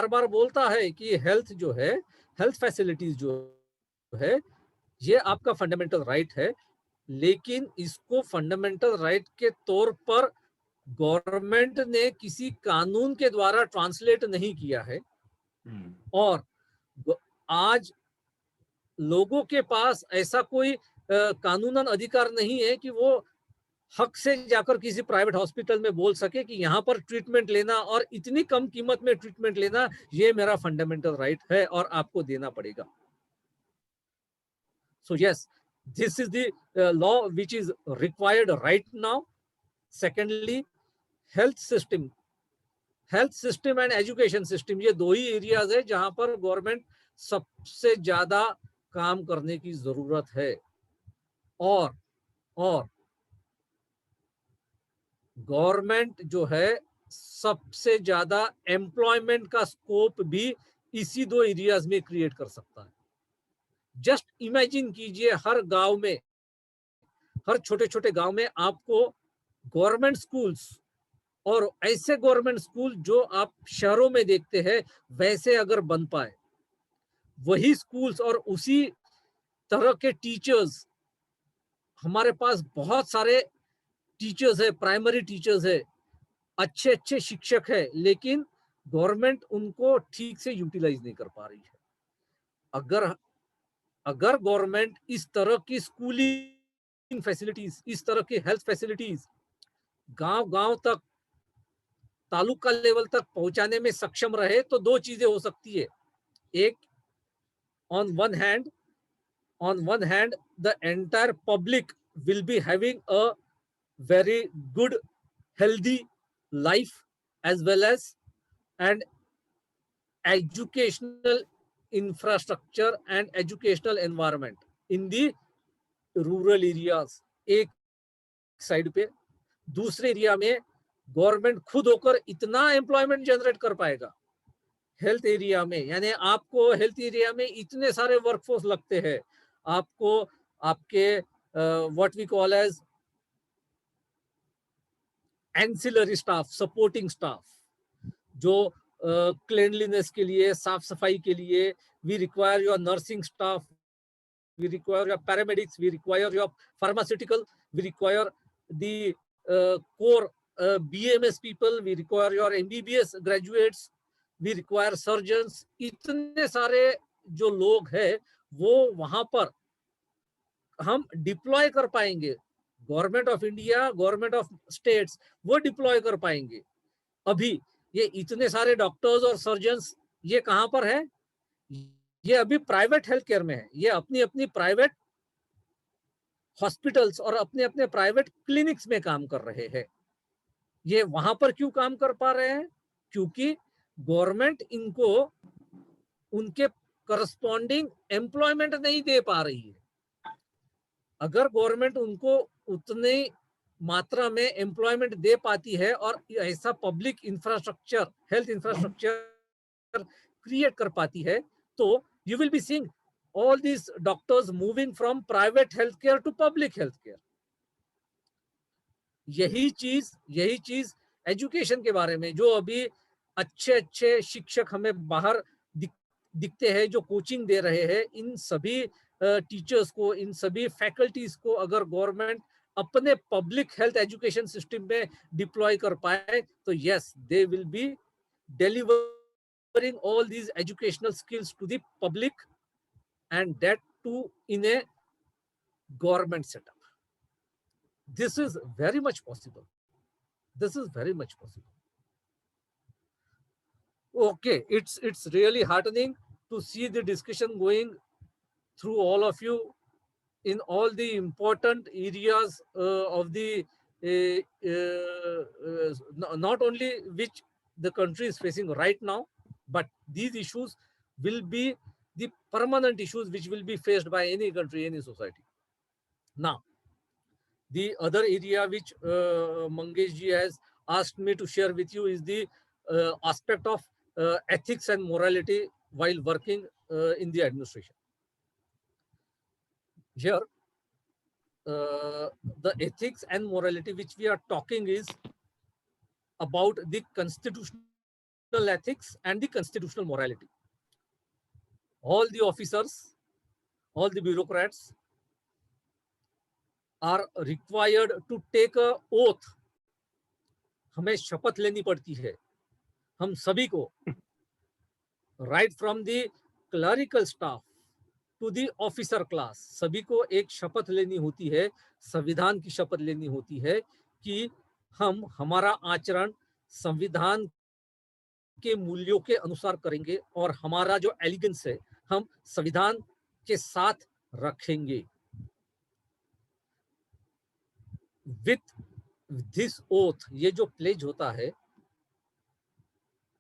S2: बार बोलता है कि health जो है, health facilities जो है, ये आपका फंडामेंटल राइट है। लेकिन इसको फंडामेंटल राइट के तौर पर गवर्नमेंट ने किसी कानून के द्वारा ट्रांसलेट नहीं किया है। और आज लोगों के पास ऐसा कोई कानूनन अधिकार नहीं है कि वो हक से जाकर किसी प्राइवेट हॉस्पिटल में बोल सके कि यहाँ पर ट्रीटमेंट लेना और इतनी कम कीमत में ट्रीटमेंट लेना, ये मेरा फंडामेंटल राइट है और आपको देना पड़ेगा। So yes, this is the law which is required right now. Secondly, health system and education system, ये दो ही एरियाज है जहां पर गवर्नमेंट सबसे ज्यादा काम करने की जरूरत है। और गवर्नमेंट जो है सबसे ज्यादा एम्प्लॉयमेंट का स्कोप भी इसी 2 एरियाज में क्रिएट कर सकता है। जस्ट इमेजिन कीजिए, हर गांव में, हर छोटे छोटे गांव में आपको गवर्नमेंट स्कूल्स, और ऐसे गवर्नमेंट स्कूल जो आप शहरों में देखते हैं वैसे अगर बन पाए, वही स्कूल्स और उसी तरह के टीचर्स, हमारे पास बहुत सारे टीचर्स है, प्राइमरी टीचर्स है, अच्छे अच्छे शिक्षक है, लेकिन गवर्नमेंट उनको ठीक से यूटिलाइज नहीं कर पा रही है। अगर गवर्नमेंट इस तरह की स्कूलिंग फैसिलिटीज, इस तरह की हेल्थ फैसिलिटीज गांव गांव तक, तालुका लेवल तक पहुंचाने में सक्षम रहे, तो 2 चीजें हो सकती है। एक, on one hand the entire public will be having a very good healthy life, as well as an educational infrastructure and educational environment in the rural areas, एक साइड पे। दूसरे एरिया में गवर्नमेंट खुद होकर इतना एम्प्लॉयमेंट जनरेट कर पाएगा health area में, यानी आपको हेल्थ एरिया में इतने सारे वर्कफोर्स लगते हैं, आपको आपके what we call as ancillary staff, supporting staff, जो क्लीनलीनेस के लिए, साफ सफाई के लिए, we require your nursing staff, we require your paramedics, we require your pharmaceutical, we require the core BMS people, we require your MBBS graduates, we require surgeons। इतने सारे जो लोग हैं वो वहां पर हम डिप्लॉय कर पाएंगे, government of India, government of states वो डिप्लॉय कर पाएंगे। अभी ये इतने सारे डॉक्टर्स और सर्जन्स ये कहां पर है? ये अभी प्राइवेट हेल्थ केयर में है, ये अपनी अपनी प्राइवेट हॉस्पिटल्स और अपने अपने प्राइवेट क्लिनिक्स में काम कर रहे हैं। ये वहां पर क्यों काम कर पा रहे हैं? क्योंकि गवर्नमेंट इनको उनके करस्पॉन्डिंग एम्प्लॉयमेंट नहीं दे पा रही है। अगर गवर्नमेंट उनको उतने मात्रा में एम्प्लॉयमेंट दे पाती है और ऐसा public infrastructure, health infrastructure create कर पाती है, तो you will be seeing all these doctors moving from private healthcare to public healthcare। यही चीज एजुकेशन के बारे में, जो अभी अच्छे अच्छे शिक्षक हमें बाहर दिखते हैं जो कोचिंग दे रहे हैं, इन सभी टीचर्स को, इन सभी फैकल्टीज को अगर गवर्नमेंट अपने पब्लिक हेल्थ एजुकेशन सिस्टम में डिप्लॉय कर पाए, तो yes, they will be delivering all these educational skills to the public, and that too in a government setup. This is very much possible. This is very much possible. Okay, it's really heartening to see the discussion going through all of you in all the important areas of the not only which the country is facing right now, but these issues will be the permanent issues which will be faced by any country, any society. Now, the other area which Mangesh ji has asked me to share with you is the aspect of ethics and morality while working in the administration. Here, the ethics and morality which we are talking is about the constitutional ethics and the constitutional morality. All the officers, all the bureaucrats are required to take a oath. हमें शपथ लेनी पड़ती है, हम सभी को, right from the clerical staff to the officer class, सभी को एक शपथ लेनी होती है, संविधान की शपथ लेनी होती है कि हम हमारा आचरण संविधान के मूल्यों के अनुसार करेंगे और हमारा जो एलिगेंस है हम संविधान के साथ रखेंगे। विथ दिस ओथ, ये जो प्लेज होता है,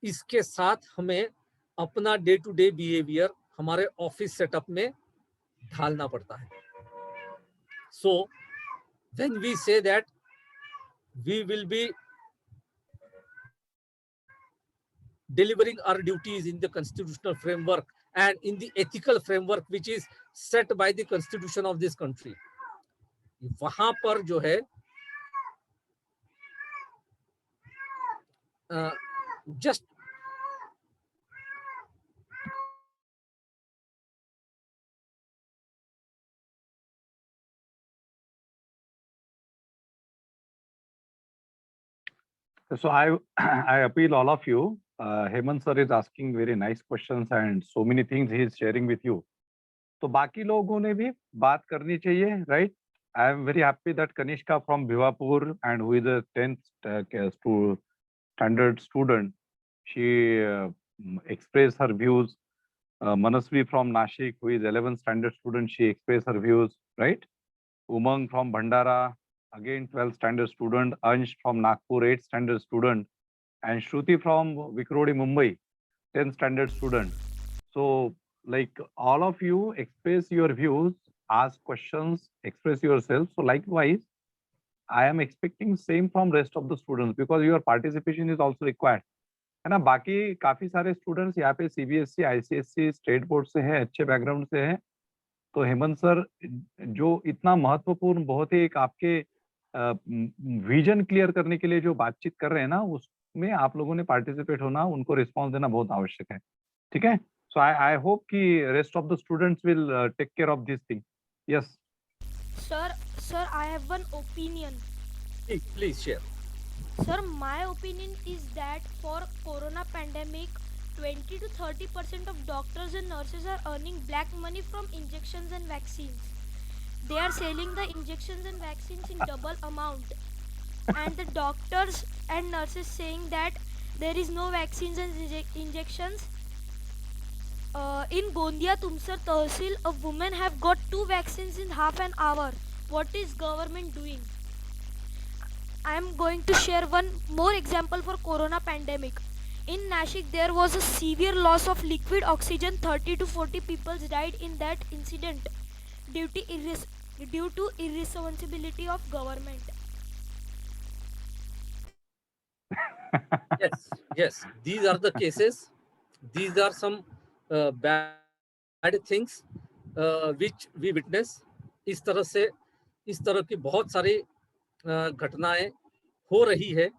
S2: इसके साथ हमें अपना डे टू डे बिहेवियर हमारे ऑफिस सेटअप में ढालना पड़ता है। So when we say that we will be delivering our duties in the constitutional framework and in the ethical framework which is set by the constitution of this country. वहां पर जो है just
S1: So I appeal all of you. Hemant sir is asking very nice questions and so many things he is sharing with you. तो बाकी लोगों ने भी बात करनी चाहिए, right? I am very happy that Kanishka from Bhivapur and who is a 10th standard student, she expressed her views. Manasvi from Nashik, who is 11th standard student, she expressed her views, right? Umang from Bhandara, again 12th standard student. Ansh from Nagpur, 8th standard student. And Shruti from Vikrodi, Mumbai, 10th standard student. So, like all of you express your views, ask questions, express yourself. So likewise, I am expecting same from rest of the students because your participation is also required. है ना? बाकी काफी सारे students यहाँ पे CBSE, ICSE, state board से हैं, अच्छे बैकग्राउंड से हैं. तो हेमंत सर जो इतना महत्वपूर्ण, बहुत ही एक आपके विजन क्लियर करने के लिए जो बातचीत कर रहे हैं ना, उसमें आप लोगों ने पार्टिसिपेट होना, उनको रिस्पॉन्स देना बहुत आवश्यक है. ठीक है? So I hope कि rest of the students will take care of this thing. Yes.
S8: Sir, I have one opinion.
S2: please share.
S8: Sir, my opinion is that for corona pandemic, 20 to 30% of doctors and nurses are earning black money from injections and vaccines. They are selling the injections and vaccines in double amount. And the doctors and nurses saying that there is no vaccines and injections. In Gondia Tumsar Tahsil, a woman have got 2 vaccines in half an hour. What is government doing? I am going to share one more example for corona pandemic. In Nashik, there was a severe loss of liquid oxygen. 30 to 40 people died in that incident due to irresponsibility of government.
S2: Yes, these are the cases. These are some bad things which we witness. इस तरह की बहुत सारी घटनाएं हो रही है.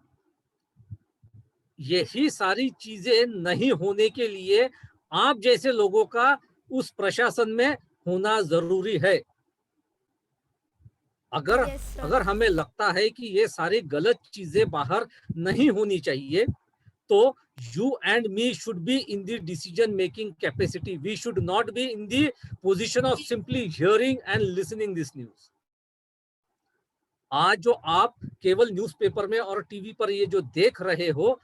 S2: यही सारी चीजें नहीं होने के लिए आप जैसे लोगों का उस प्रशासन में होना जरूरी है. अगर हमें लगता है कि ये सारी गलत चीजें बाहर नहीं होनी चाहिए, तो you and me should be in the decision making capacity. We should not be in the position of simply hearing and listening this news. आज जो आप केवल न्यूज़पेपर में और टीवी पर ये जो देख रहे हो,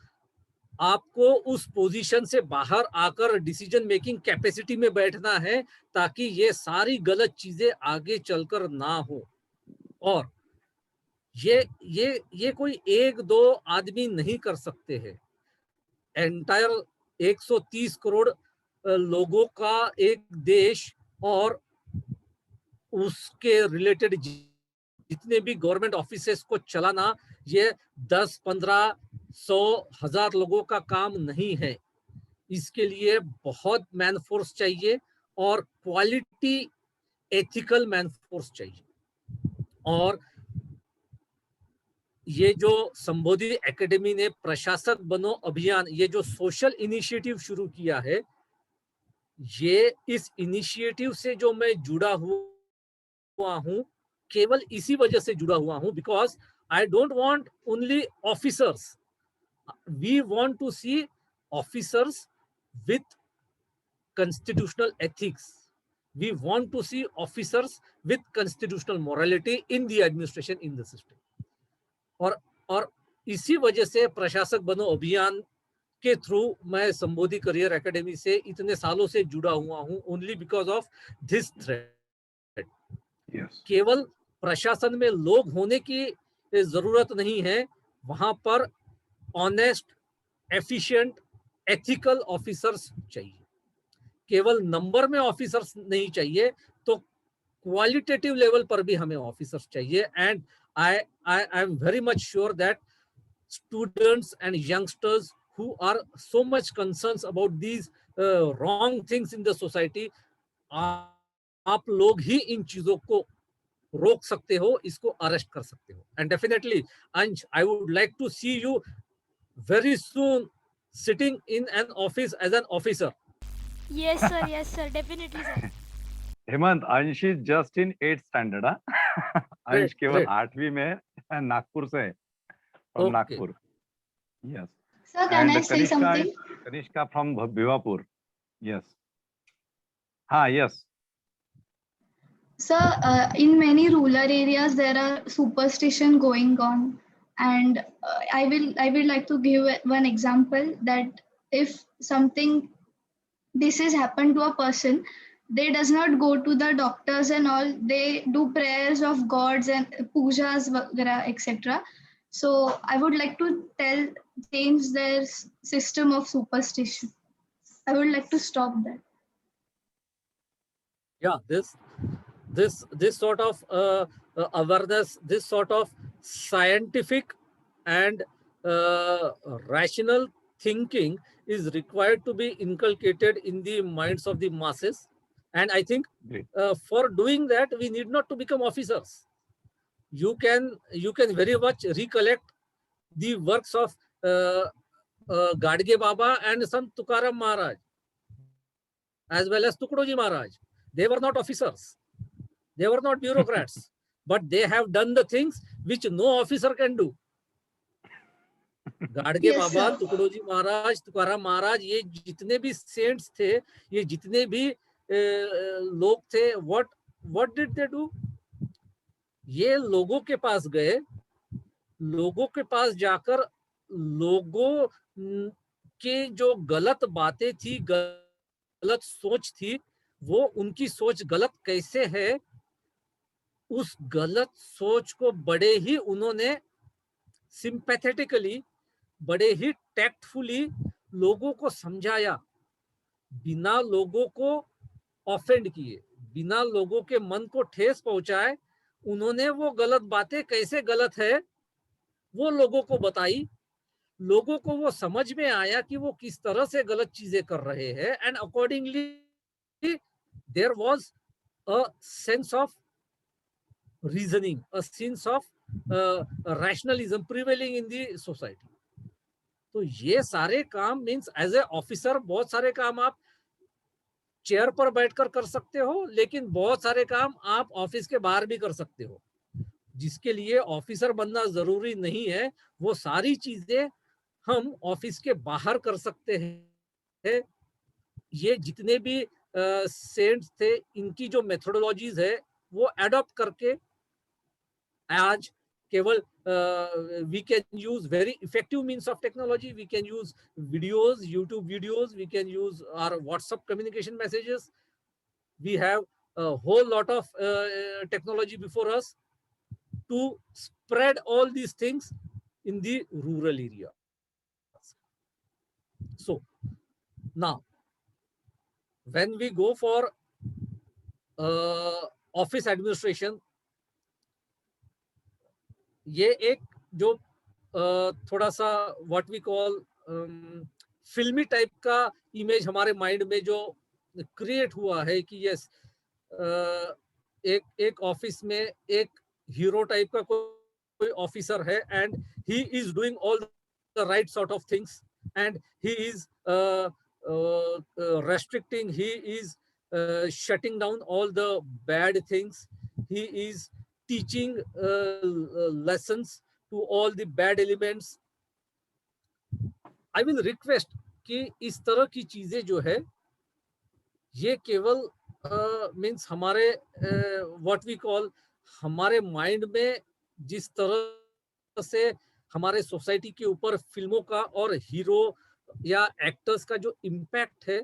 S2: आपको उस पोजीशन से बाहर आकर डिसीजन मेकिंग कैपेसिटी में बैठना है ताकि ये सारी गलत चीजें आगे चलकर ना हो. और ये कोई 1-2 आदमी नहीं कर सकते हैं. एंटायर 130 करोड़ लोगों का एक देश और उसके रिलेटेड जितने भी गवर्नमेंट ऑफिसेस को चलाना, ये 10, 15, 100, 1000 लोगों का काम नहीं है. इसके लिए बहुत मैन फोर्स चाहिए और क्वालिटी एथिकल मैन फोर्स चाहिए. और ये जो संबोधि एकेडमी ने प्रशासक बनो अभियान, ये जो सोशल इनिशिएटिव शुरू किया है, ये इस इनिशिएटिव से जो मैं जुड़ा हुआ हूं, केवल इसी वजह से जुड़ा हुआ हूं, because I don't want only officers. We want to see officers with constitutional ethics. We want to see officers with constitutional morality in the administration, in the system. और इसी वजह से प्रशासक बनो अभियान के थ्रू मैं संबोधि करियर एकेडमी से इतने सालों से जुड़ा हुआ हूं, only because of this thread. केवल प्रशासन में लोग होने की जरूरत नहीं है, वहां पर ऑनेस्ट, एफिशिएंट, एथिकल ऑफिसर्स चाहिए. केवल नंबर में ऑफिसर्स नहीं चाहिए, तो क्वालिटेटिव लेवल पर भी हमें ऑफिसर्स चाहिए. And I am very much sure that students and youngsters who are so much concerns about these wrong things in the society, आप लोग ही इन चीजों को रोक सकते हो, इसको अरेस्ट कर सकते हो. And definitely, Ansh, I would like to see you very soon sitting in an office as an officer.
S8: Yes, sir, definitely, sir.
S1: Hemant, अंश is just in 8th standard. अंश केवल
S2: great.
S1: 8वीं में है, नागपुर से, from
S2: Okay.
S1: Nagpur. Yes.
S9: Sir, can I say something?
S1: Kanishka from Bhivapur. Yes. हाँ, yes.
S9: Sir, in many rural areas there are superstition going on, and I will like to give one example that if something this has happened to a person, they does not go to the doctors and all. They do prayers of gods and pujas, etc. So I would like to change their system of superstition. I would like to stop that.
S2: Yeah, this sort of awareness, this sort of scientific and rational thinking is required to be inculcated in the minds of the masses. And I think for doing that, we need not to become officers. You can very much recollect the works of Gadge Baba and Sant Tukaram Maharaj, as well as Tukdoji Maharaj. They were not officers. They were not bureaucrats, but they have done the things which no officer can do. Gadge
S9: Yes,
S2: Baba,
S9: sir.
S2: Tukdoji Maharaj, Tukaram Maharaj, ये जितने भी saints थे, ये जितने भी लोग थे, what did they do? ये लोगों के पास गए, लोगों के पास जाकर लोगों के जो गलत बातें थी, गलत सोच थी, वो उनकी सोच गलत कैसे है, उस गलत सोच को बड़े ही उन्होंने सिंपैथेटिकली, बड़े ही टैक्टफुली लोगों को समझाया, बिना लोगों को ऑफेंड किए, बिना लोगों के मन को ठेस पहुंचाए, उन्होंने वो गलत बातें कैसे गलत है वो लोगों को बताई. लोगों को वो समझ में आया कि वो किस तरह से गलत चीजें कर रहे हैं, and accordingly there was a sense of reasoning, a sense of rationalism prevailing in the society. तो ये सारे काम मीन्स एज ए ऑफिसर बहुत सारे काम आप चेयर पर बैठकर कर सकते हो, लेकिन बहुत सारे काम आप ऑफिस के बाहर भी कर सकते हो. जिसके लिए ऑफिसर बनना जरूरी नहीं है, वो सारी चीजें हम ऑफिस के बाहर कर सकते हैं. ये जितने भी सेंट्स थे, इनकी जो मेथोडोलॉजीज है वो एडॉप्ट करके आज केवल we can use very effective means of technology. We can use videos, YouTube videos, we can use our WhatsApp communication messages. We have a whole lot of technology before us to spread all these things in the rural area. So now when we go for office administration, ये एक जो थोड़ा सा what we call फिल्मी type का image हमारे mind में जो क्रिएट हुआ है कि यस एक ऑफिस में एक हीरो टाइप का कोई ऑफिसर है and he is doing all the right sort of things and he is restricting, he is shutting down all the bad things, he is teaching lessons to all the bad elements. I will request कि इस तरह की चीजें जो है ये केवल means हमारे व्हाट वी कॉल हमारे माइंड में जिस तरह से हमारे सोसाइटी के ऊपर फिल्मों का और हीरो या एक्टर्स का जो इम्पैक्ट है,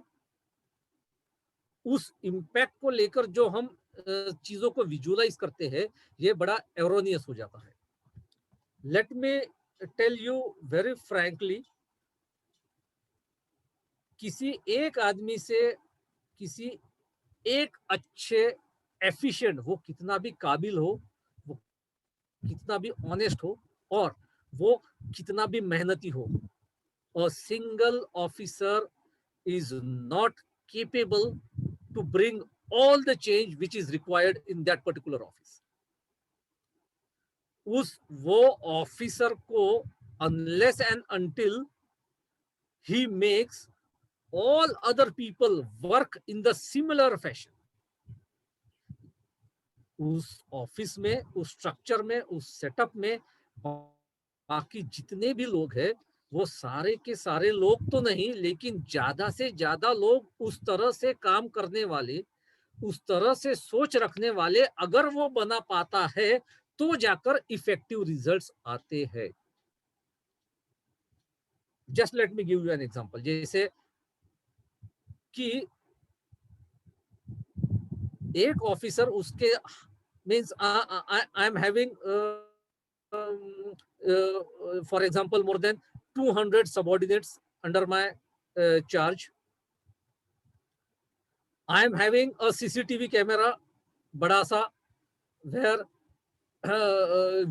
S2: उस इम्पैक्ट को लेकर जो हम चीजों को विजुअलाइज करते हैं, ये बड़ा एरोनियस हो जाता है. Let me tell you very frankly, किसी एक आदमी से, किसी एक अच्छे एफिशिएंट, वो कितना भी काबिल हो, वो कितना भी ऑनेस्ट हो और वो कितना भी मेहनती हो, a single officer is not capable to bring all the change which is required in that particular office. वो ऑफिसर को unless and until he makes all other people work in the similar fashion, उस office में, उस structure में, उस setup में बाकी जितने भी लोग हैं वो सारे के सारे लोग तो नहीं, लेकिन ज्यादा से ज्यादा लोग उस तरह से काम करने वाले, उस तरह से सोच रखने वाले अगर वो बना पाता है तो जाकर इफेक्टिव रिजल्ट्स आते हैं. Just let me give you an example. जैसे कि एक ऑफिसर उसके means I am having for example more than 200 subordinates under my charge. I am having a CCTV camera bada sa where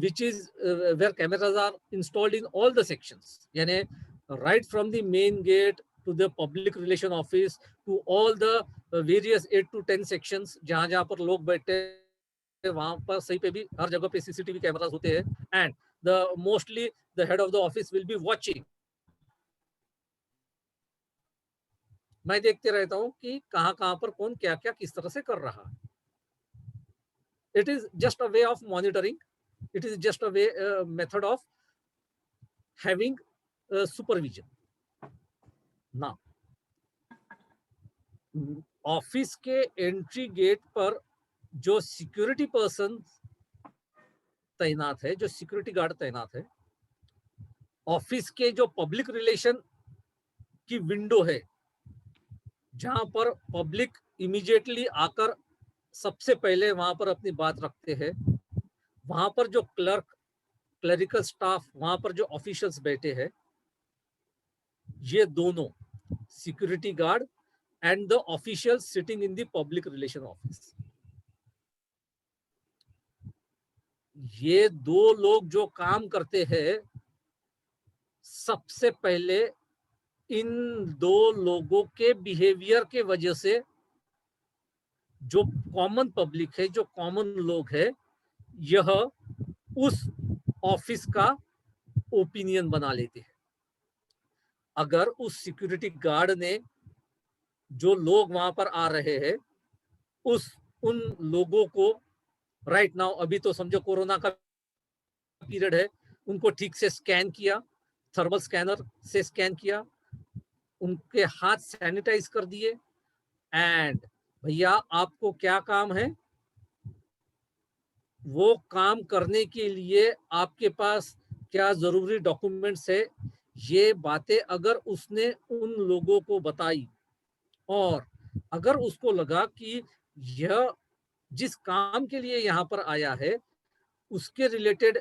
S2: which is where cameras are installed in all the sections, yani right from the main gate to the public relation office to all the various 8 to 10 sections जहां जहां पर लोग बैठे वहां पर सही पे भी हर जगह पे CCTV कैमरास होते हैं. And the mostly the head of the office will be watching. मैं देखते रहता हूं कि कहां पर कौन क्या क्या किस तरह से कर रहा है. It is just a way of monitoring. It is just a way method of having supervision. Now, office के एंट्री गेट पर जो सिक्योरिटी पर्सन तैनात है, जो सिक्योरिटी गार्ड तैनात है, ऑफिस के जो पब्लिक रिलेशन की विंडो है जहां पर पब्लिक इमीडिएटली आकर सबसे पहले वहां पर अपनी बात रखते हैं, वहां पर जो क्लरिकल स्टाफ, वहां पर जो ऑफिशियल्स बैठे हैं, ये दोनों security guard and the officials sitting in the public relation office, ये दो लोग जो काम करते हैं, सबसे पहले इन दो लोगों के बिहेवियर के वजह से जो कॉमन पब्लिक है, जो कॉमन लोग है, यह उस ऑफिस का ओपिनियन बना लेते हैं. अगर उस सिक्योरिटी गार्ड ने जो लोग वहां पर आ रहे हैं उन लोगों को राइट नाउ, अभी तो समझो कोरोना का पीरियड है, उनको ठीक से स्कैन किया, थर्मल स्कैनर से स्कैन किया, उनके हाथ सैनिटाइज कर दिए, एंड भैया आपको क्या काम है, वो काम करने के लिए आपके पास क्या जरूरी डॉक्यूमेंट्स है, ये बातें अगर उसने उन लोगों को बताई और अगर उसको लगा कि यह जिस काम के लिए यहाँ पर आया है उसके रिलेटेड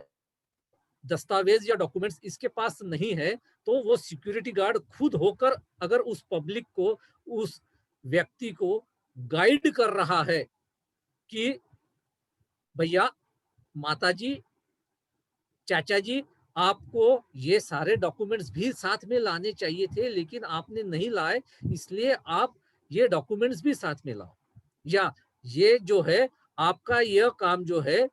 S2: दस्तावेज या डॉक्यूमेंट्स इसके पास नहीं है, तो वो सिक्योरिटी गार्ड खुद होकर अगर उस पब्लिक को, उस व्यक्ति को गाइड कर रहा है कि भैया, माताजी, चाचा जी, आपको ये सारे डॉक्यूमेंट्स भी साथ में लाने चाहिए थे लेकिन आपने नहीं लाए, इसलिए आप ये डॉक्यूमेंट्स भी साथ में लाओ, या ये जो है आपका यह काम जो है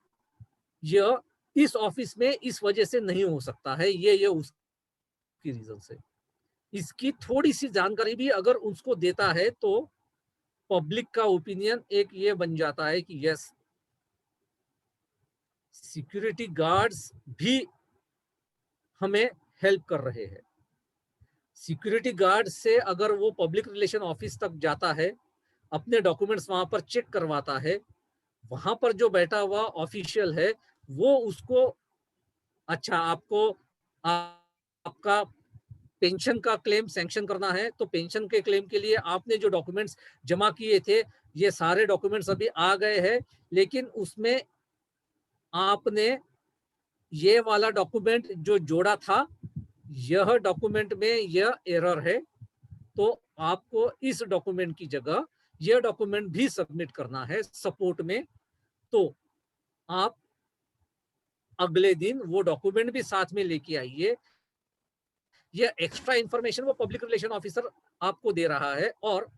S2: यह इस ऑफिस में इस वजह से नहीं हो सकता है, ये उसकी रीजन से. इसकी थोड़ी सी जानकारी भी अगर उसको देता है तो पब्लिक का ओपिनियन एक ये बन जाता है कि यस, सिक्योरिटी गार्ड्स भी हमें हेल्प कर रहे हैं. सिक्योरिटी गार्ड से अगर वो पब्लिक रिलेशन ऑफिस तक जाता है, अपने डॉक्यूमेंट्स वहां पर चेक करवाता है, वहां पर जो बैठा हुआ ऑफिशियल है वो उसको, अच्छा आपको आपका पेंशन का क्लेम सैंक्शन करना है, तो पेंशन के क्लेम के लिए आपने जो डॉक्यूमेंट्स जमा किए थे ये सारे डॉक्यूमेंट्स अभी आ गए हैं, लेकिन उसमें आपने ये वाला डॉक्यूमेंट जो जोड़ा था, यह डॉक्यूमेंट में यह एरर है, तो आपको इस डॉक्यूमेंट की जगह यह डॉक्यूमेंट भी सबमिट करना है सपोर्ट में. तो आप अगले दिन वो डॉक्यूमेंट भी साथ में लेके आइए, ये एक्स्ट्रा इंफॉर्मेशन वो पब्लिक रिलेशन ऑफिसर आपको दे रहा है और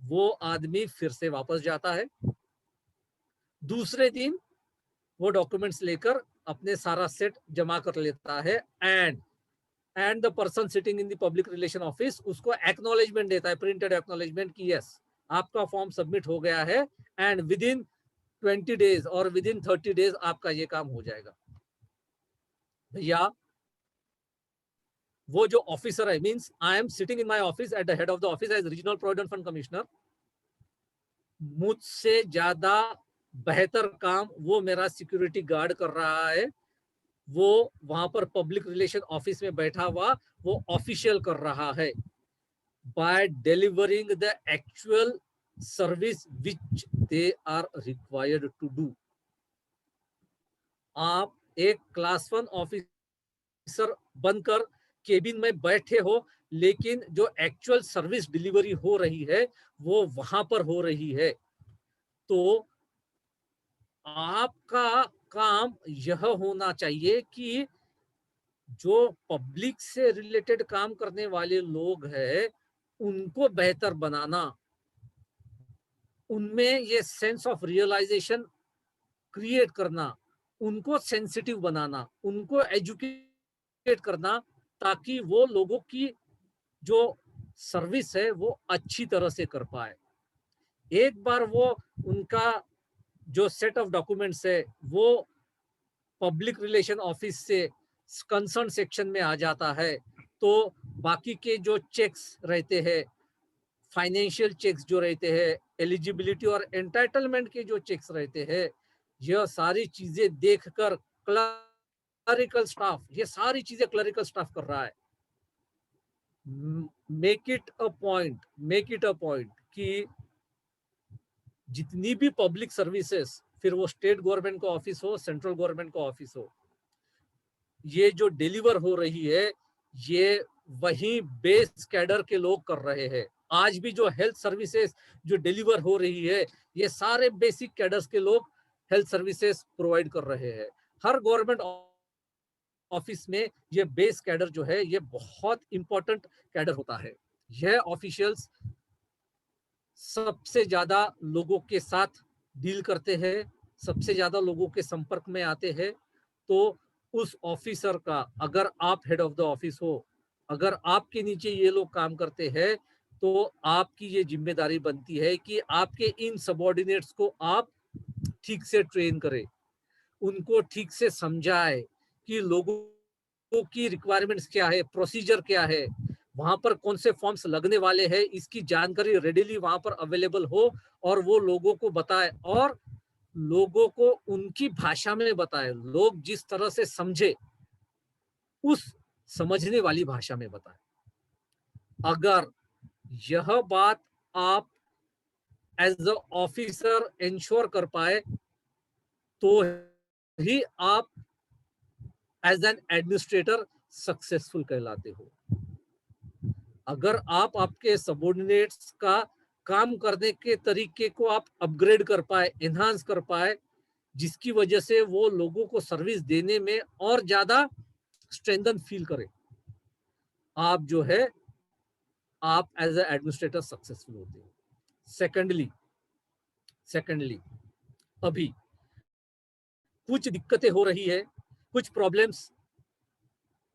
S2: वो आदमी फिर से वापस जाता है। दूसरे दिन वो डॉक्यूमेंट्स लेकर अपने सारा सेट जमा कर लेता है and the person sitting in the public relation office उसको एक्नॉलेजमेंट देता है, प्रिंटेड एक्नॉलेजमेंट कि यस आपका फॉर्म सबमिट हो गया है एंड विद इन 20 डेज और विद इन 30 डेज आपका ये काम हो जाएगा। भैया वो जो ऑफिसर है, means I am sitting in my office at the head of the office as regional provident fund commissioner, मुझसे ज्यादा बेहतर काम वो मेरा सिक्योरिटी गार्ड कर रहा है। वो वहां पर पब्लिक रिलेशन ऑफिस में बैठा हुआ वो ऑफिशियल कर रहा है by delivering the actual service which they are required to do. आप एक क्लास 1 ऑफिसर बनकर केबिन में बैठे हो, लेकिन जो एक्चुअल सर्विस डिलीवरी हो रही है वो वहां पर हो रही है। तो आपका काम यह होना चाहिए कि जो पब्लिक से रिलेटेड काम करने वाले लोग हैं उनको बेहतर बनाना, उनमें ये सेंस ऑफ रियलाइजेशन क्रिएट करना, उनको सेंसिटिव बनाना, उनको एजुकेट करना, ताकि वो लोगों की जो सर्विस है वो अच्छी तरह से कर पाए। एक बार वो उनका जो सेट ऑफ डॉक्यूमेंट्स है वो पब्लिक रिलेशन ऑफिस से कंसर्न सेक्शन में आ जाता है, तो बाकी के जो चेक्स रहते हैं, फाइनेंशियल चेक्स जो रहते हैं, एलिजिबिलिटी और एंटाइटलमेंट के जो चेक्स रहते हैं, यह सारी चीजें देखकर क्लरिकल स्टाफ, ये सारी चीजें क्लरिकल स्टाफ कर रहा है। मेक इट अ पॉइंट कि जितनी भी पब्लिक सर्विसेज, फिर वो स्टेट गवर्नमेंट का ऑफिस हो, सेंट्रल गवर्नमेंट का ऑफिस हो, ये जो डिलीवर हो रही है ये वही बेस कैडर के लोग कर रहे हैं। आज भी जो हेल्थ सर्विसेज जो डिलीवर हो रही है ये सारे बेसिक कैडर्स के लोग हेल्थ सर्विसेज प्रोवाइड कर रहे हैं। हर गवर्नमेंट ऑफिस में ये बेस कैडर जो है ये बहुत इंपॉर्टेंट कैडर होता है। यह ऑफिशियल्स सबसे ज्यादा लोगों के साथ डील करते हैं, सबसे ज्यादा लोगों के संपर्क में आते हैं। तो उस ऑफिसर का, अगर आप हेड ऑफ द ऑफिस हो, अगर आपके नीचे ये लोग काम करते हैं, तो आपकी ये जिम्मेदारी बनती है कि आपके इन सबऑर्डिनेट्स को आप ठीक से ट्रेन करें, उनको ठीक से समझाए कि लोगों की रिक्वायरमेंट्स क्या है, प्रोसीजर क्या है, वहां पर कौन से फॉर्म्स लगने वाले हैं, इसकी जानकारी रेडिली वहां पर अवेलेबल हो और वो लोगों को बताए और लोगों को उनकी भाषा में बताए। लोग जिस तरह से समझे उस समझने वाली भाषा में बताए। अगर यह बात आप एज अ ऑफिसर इंश्योर कर पाए तो ही आप एज एन एडमिनिस्ट्रेटर सक्सेसफुल कहलाते हो। अगर आप आपके सबऑर्डिनेट्स का काम करने के तरीके को आप अपग्रेड कर पाए, एनहांस कर पाए, जिसकी वजह से वो लोगों को सर्विस देने में और ज्यादा स्ट्रेंथन फील करे, आप जो है आप एज ए एडमिनिस्ट्रेटर सक्सेसफुल होते हो। सेकेंडली अभी कुछ दिक्कतें हो रही है, कुछ प्रॉब्लम्स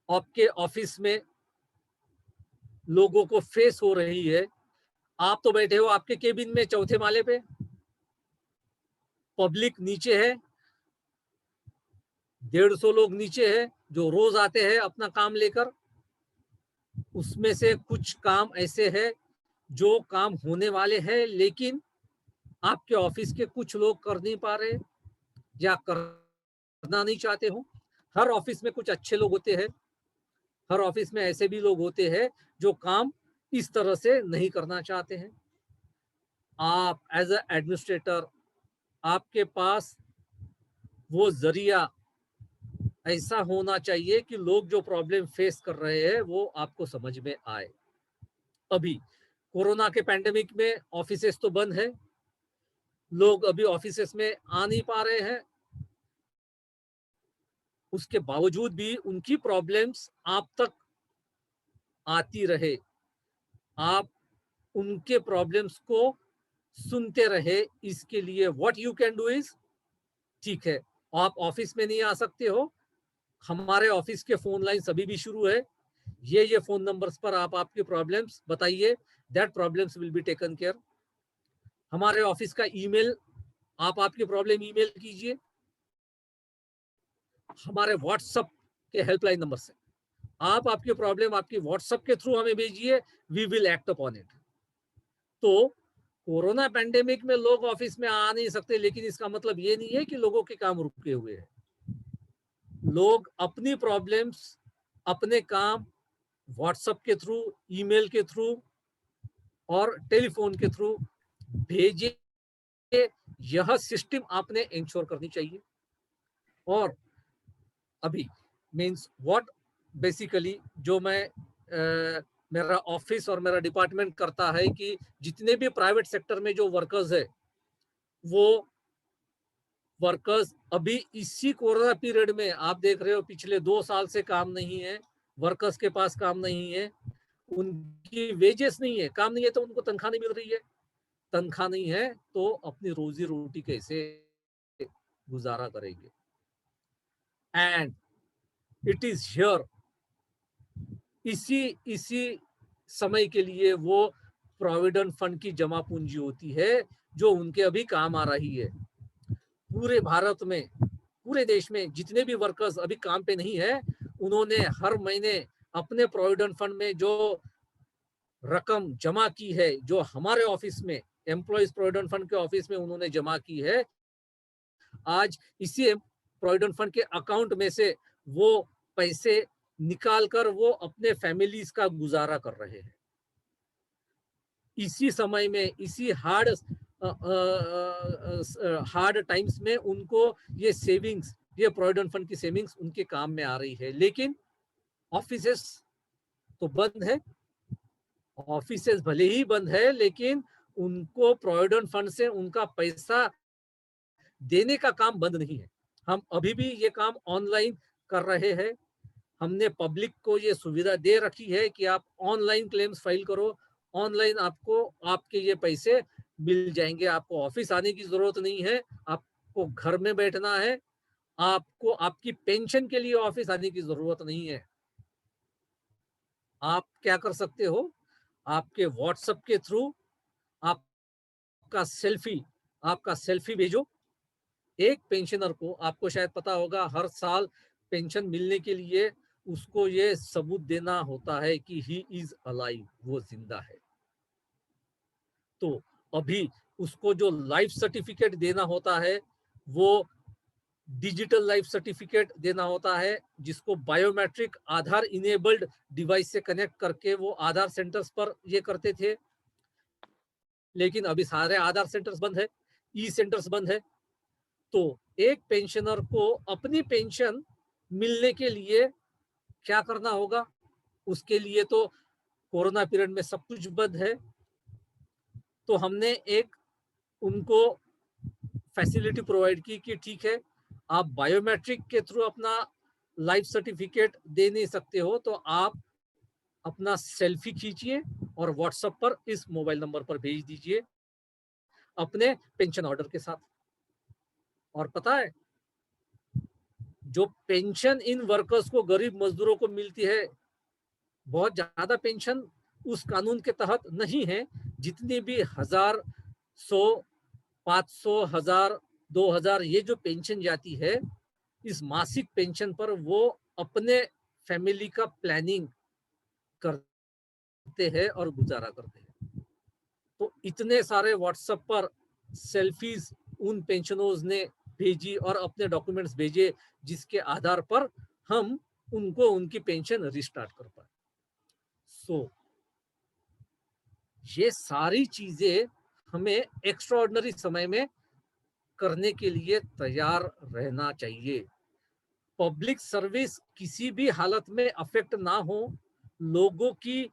S2: आपके ऑफिस में लोगों को फेस हो रही है। आप तो बैठे हो आपके केबिन में 4थे माले पे, पब्लिक नीचे है, 150 लोग नीचे है जो रोज आते हैं अपना काम लेकर। उसमें से कुछ काम ऐसे हैं जो काम होने वाले हैं, लेकिन आपके ऑफिस के कुछ लोग कर नहीं पा रहे या करना नहीं चाहते हो। हर ऑफिस में कुछ अच्छे लोग होते हैं, हर ऑफिस में ऐसे भी लोग होते हैं जो काम इस तरह से नहीं करना चाहते हैं। आप एज ए एडमिनिस्ट्रेटर, आपके पास वो जरिया ऐसा होना चाहिए कि लोग जो प्रॉब्लम फेस कर रहे हैं वो आपको समझ में आए। अभी कोरोना के पैंडेमिक में ऑफिसेस तो बंद है, लोग अभी ऑफिसेस में आ नहीं पा रहे हैं, उसके बावजूद भी उनकी प्रॉब्लम्स आप तक आती रहे, आप उनके प्रॉब्लम्स को सुनते रहे, इसके लिए what you can do is, ठीक है आप ऑफिस में नहीं आ सकते हो, हमारे ऑफिस के फोन लाइन अभी भी शुरू है, ये फोन नंबर्स पर आप आपके प्रॉब्लम्स बताइए, that problems will be taken care. हमारे ऑफिस का ईमेल, आप आपकी प्रॉब्लम ईमेल कीजिए, हमारे व्हाट्सएप के हेल्पलाइन नंबर से आप आपकी प्रॉब्लम आपकी व्हाट्सएप के थ्रू हमें भेजिए, we will act upon it. तो कोरोना पैंडेमिक में लोग ऑफिस में आ नहीं सकते, लेकिन इसका मतलब ये नहीं है कि लोगों के काम रुके हुए हैं। लोग अपनी प्रॉब्लम्स, अपने काम व्हाट्सएप के थ्रू, ईमेल के थ्रू और टेलीफोन के थ्रू भेजिए, यह सिस्टम आपने इंश्योर करनी चाहिए। और अभी मीन्स व्हाट बेसिकली जो मैं मेरा ऑफिस और मेरा डिपार्टमेंट करता है कि जितने भी प्राइवेट सेक्टर में जो वर्कर्स है, वो वर्कर्स अभी इसी कोरोना पीरियड में आप देख रहे हो पिछले 2 साल से काम नहीं है, वर्कर्स के पास काम नहीं है, उनकी वेजेस नहीं है, काम नहीं है तो उनको तनख्वाह नहीं मिल रही है, तनख्वाह नहीं है तो अपनी रोजी रोटी कैसे गुजारा करेंगे। एंड इट इज हियर, इसी समय के लिए वो प्रोविडेंट फंड की जमा पूंजी होती है जो उनके अभी काम आ रही है। पूरे भारत में, पूरे देश में जितने भी वर्कर्स अभी काम पे नहीं है, उन्होंने हर महीने अपने प्रोविडेंट फंड में जो रकम जमा की है, जो हमारे ऑफिस में एम्प्लॉइज प्रोविडेंट फंड के ऑफिस में उन्होंने जमा की है, आज इसी प्रोविडेंट फंड के अकाउंट में से वो पैसे निकालकर वो अपने फैमिलीज का गुजारा कर रहे हैं। इसी समय में, इसी हार्ड टाइम्स में उनको ये सेविंग्स, ये प्रोविडेंट फंड की सेविंग्स उनके काम में आ रही है। लेकिन ऑफिसेस तो बंद है, ऑफिसेस भले ही बंद है, लेकिन उनको प्रोविडेंट फंड से उनका पैसा देने का काम बंद नहीं है। हम अभी भी ये काम ऑनलाइन कर रहे हैं। हमने पब्लिक को ये सुविधा दे रखी है कि आप ऑनलाइन क्लेम्स फाइल करो, ऑनलाइन आपको आपके ये पैसे मिल जाएंगे, आपको ऑफिस आने की जरूरत नहीं है, आपको घर में बैठना है, आपको आपकी पेंशन के लिए ऑफिस आने की जरूरत नहीं है। आप क्या कर सकते हो, आपके व्हाट्सएप के थ्रू आपका सेल्फी भेजो। एक पेंशनर को, आपको शायद पता होगा, हर साल पेंशन मिलने के लिए उसको ये सबूत देना होता है कि ही इज अलाइव, वो जिंदा है। तो अभी उसको जो लाइफ सर्टिफिकेट देना होता है, वो डिजिटल लाइफ सर्टिफिकेट देना होता है, जिसको बायोमेट्रिक आधार इनेबल्ड डिवाइस से कनेक्ट करके वो आधार सेंटर्स पर ये करते थे। लेकिन अभी सारे आधार सेंटर्स बंद है, ई सेंटर्स बंद है। तो एक पेंशनर को अपनी पेंशन मिलने के लिए क्या करना होगा, उसके लिए तो कोरोना पीरियड में सब कुछ बंद है, तो हमने एक उनको फैसिलिटी प्रोवाइड की कि ठीक है, आप बायोमेट्रिक के थ्रू अपना लाइफ सर्टिफिकेट दे नहीं सकते हो, तो आप अपना सेल्फी खींचिए और व्हाट्सएप पर इस मोबाइल नंबर पर भेज दीजिए अपने पेंशन ऑर्डर के साथ। और पता है, जो पेंशन इन वर्कर्स को, गरीब मजदूरों को मिलती है, बहुत ज्यादा पेंशन उस कानून के तहत नहीं है। जितनी भी 1000, 100, 500, 1000, 2000 ये जो पेंशन जाती है, इस मासिक पेंशन पर वो अपने फैमिली का प्लानिंग करते हैं और गुजारा करते हैं। तो इतने सारे व्हाट्सएप पर सेल्फीज उन पेंशनर्स ने भेजी और अपने डॉक्यूमेंट्स भेजे, जिसके आधार पर हम उनको उनकी पेंशन रिस्टार्ट कर पाए। सो ये सारी चीजें हमें एक्स्ट्राऑर्डिनरी समय में करने के लिए तैयार रहना चाहिए। पब्लिक सर्विस किसी भी हालत में अफेक्ट ना हो, लोगों की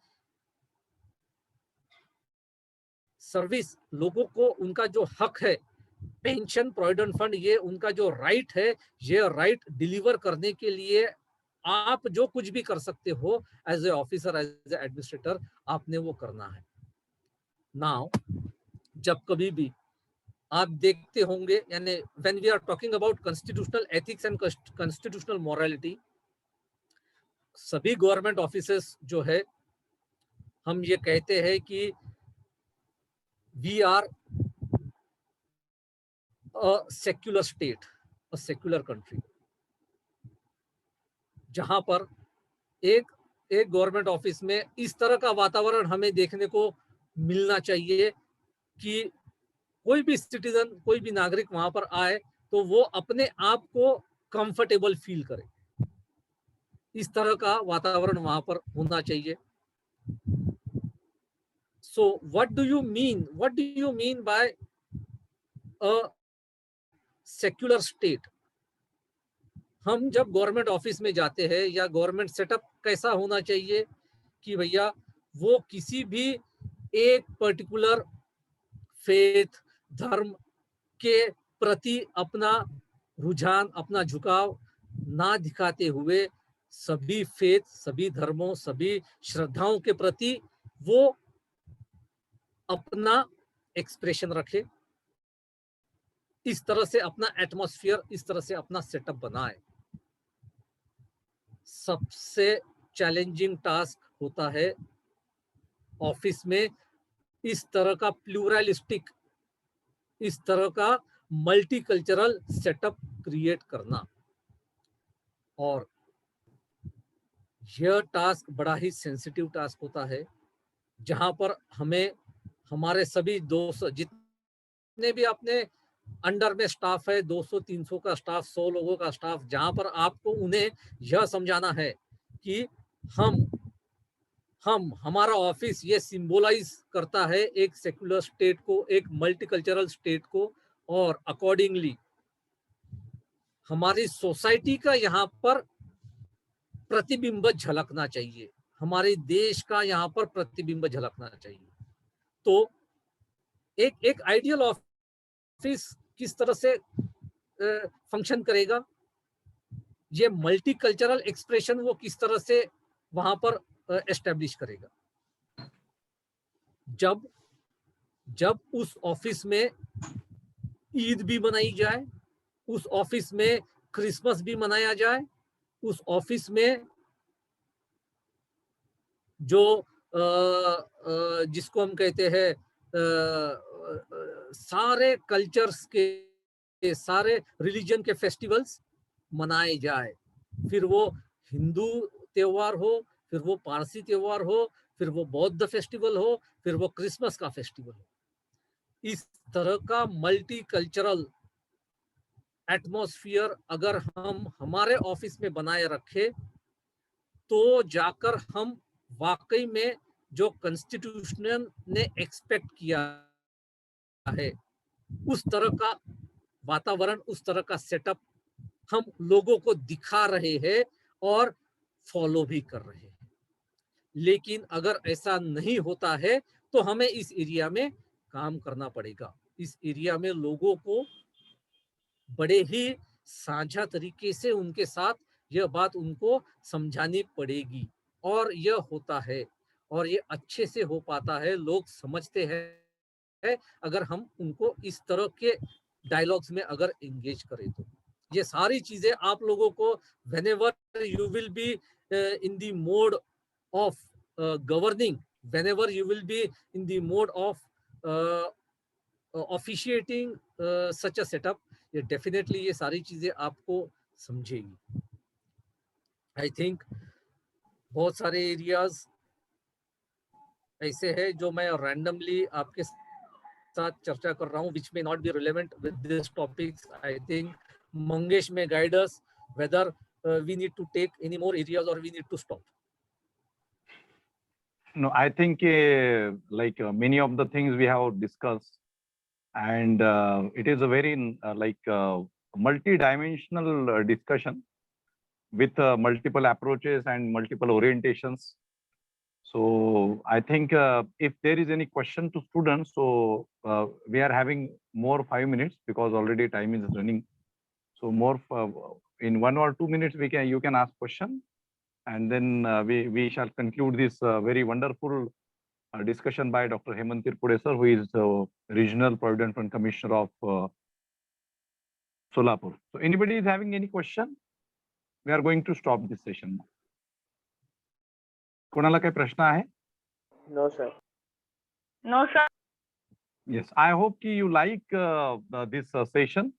S2: सर्विस, लोगों को उनका जो हक है, पेंशन, प्रोविडेंट फंड, ये उनका जो राइट है, ये राइट डिलीवर करने के लिए आप जो कुछ भी कर सकते हो as a officer, as a administrator, आपने वो करना है। नाउ जब कभी भी आप देखते होंगे, यानी when we are talking about constitutional ethics and constitutional morality, सभी गवर्नमेंट ऑफिसर्स जो है, हम ये कहते हैं कि we are a secular state, a secular country, जहां पर एक गवर्नमेंट ऑफिस में इस तरह का वातावरण हमें देखने को मिलना चाहिए कि कोई भी सिटीजन, कोई भी नागरिक वहां पर आए तो वो अपने आप को कंफर्टेबल फील करे। इस तरह का वातावरण वहां पर होना चाहिए। So what do you mean by a secular state? हम जब गवर्नमेंट ऑफिस में जाते हैं, या गवर्नमेंट सेटअप कैसा होना चाहिए कि भैया वो किसी भी एक पर्टिकुलर फेथ, धर्म के प्रति अपना रुझान, अपना झुकाव ना दिखाते हुए सभी फेथ, सभी धर्मों, सभी श्रद्धाओं के प्रति वो अपना एक्सप्रेशन रखे। इस तरह से अपना एटमॉस्फेयर, इस तरह से अपना सेटअप बनाए। सबसे चैलेंजिंग टास्क होता है ऑफिस में इस तरह का प्लूरलिस्टिक, इस तरह का मल्टीकल्चरल सेटअप क्रिएट करना। और यह टास्क बड़ा ही सेंसिटिव टास्क होता है, जहां पर हमें हमारे सभी 200 जितने भी अपने अंडर में स्टाफ है, 200-300 का स्टाफ, 100 लोगों का स्टाफ, जहां पर आपको उन्हें यह समझाना है कि हमारा ऑफिस ये सिंबलाइज करता है एक सेक्युलर स्टेट को, एक मल्टीकल्चरल स्टेट को, और अकॉर्डिंगली हमारी सोसाइटी का यहाँ पर प्रतिबिंब झलकना चाहिए, हमारे देश का यहाँ पर प्रतिबिंब झलकना चाहिए। तो एक आइडियल ऑफिस किस तरह से फंक्शन करेगा, ये मल्टीकल्चरल एक्सप्रेशन वो किस तरह से वहां पर एस्टेब्लिश करेगा। जब उस ऑफिस में ईद भी मनाई जाए, उस ऑफिस में क्रिसमस भी मनाया जाए, उस ऑफिस में जो जिसको हम कहते हैं सारे कल्चर्स के, सारे रिलीजन के फेस्टिवल्स मनाए जाए, फिर वो हिंदू त्योहार हो, फिर वो पारसी त्योहार हो, फिर वो बौद्ध फेस्टिवल हो, फिर वो क्रिसमस का फेस्टिवल हो। इस तरह का मल्टीकल्चरल एटमॉस्फेयर अगर हम हमारे ऑफिस में बनाए रखे, तो जाकर हम वाकई में जो कॉन्स्टिट्यूशन ने एक्सपेक्ट किया है, उस तरह का वातावरण, उस तरह का सेटअप हम लोगों को दिखा रहे हैं और फॉलो भी कर रहे हैं। लेकिन अगर ऐसा नहीं होता है तो हमें इस एरिया में काम करना पड़ेगा। इस एरिया में लोगों को बड़े ही साझा तरीके से उनके साथ यह बात उनको समझानी पड़ेगी, और यह होता है, और ये अच्छे से हो पाता है। लोग समझते हैं अगर हम उनको इस तरह के डायलॉग्स में अगर एंगेज करें तो। ये सारी चीजें आप लोगों को whenever you will be in the mode of governing, whenever you will be in the mode of officiating such a setup, ये डेफिनेटली ये सारी चीजें आपको समझेगी। आई थिंक बहुत सारे एरियाज ऐसे हैं जो मैं रैंडमली आपके साथ चर्चा कर रहा हूँ, which may not be relevant with this topics. I think Mangesh may guide us whether we need to take any more areas or we need to stop.
S1: No, I think many of the things we have discussed, and it is a very multi-dimensional discussion with multiple approaches and multiple orientations. So I think if there is any question to students, so we are having more 5 minutes because already time is running. So more in 1 or 2 minutes you can ask question. and then we shall conclude this very wonderful discussion by Dr. Hemant Tirpude sir, who is Regional Provident Fund Commissioner of Solapur. So anybody is having any question? We are going to stop this session now. कोणाला काही प्रश्न आहे?
S10: No, sir.
S11: No, sir.
S1: Yes, I hope you like this session,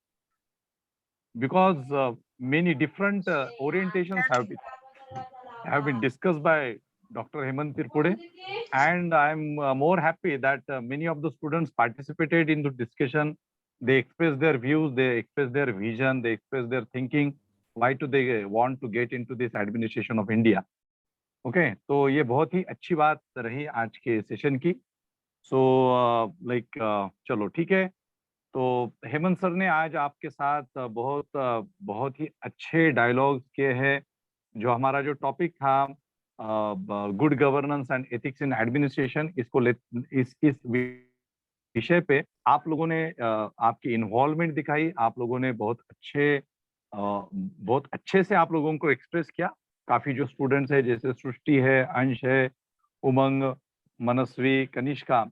S1: because many different orientations have been discussed by Dr. Hemant Tirpude, and I'm more happy that many of the students participated in the discussion. They express their views, they express their vision, they express their thinking. Why do they want to get into this administration of India? Okay, तो ये बहुत ही अच्छी बात रही आज के session की. सो चलो ठीक है. तो हेमंत सर ने आज आपके साथ बहुत ही अच्छे डायलॉग्स किए हैं. जो हमारा जो टॉपिक था good governance and ethics in administration, इस विषय पे आप लोगों ने आपकी इन्वॉल्वमेंट दिखाई. आप लोगों ने बहुत अच्छे से आप लोगों को एक्सप्रेस किया. काफी जो स्टूडेंट्स है, जैसे सृष्टि है, अंश है, उमंग, मनस्वी, कनिष्का,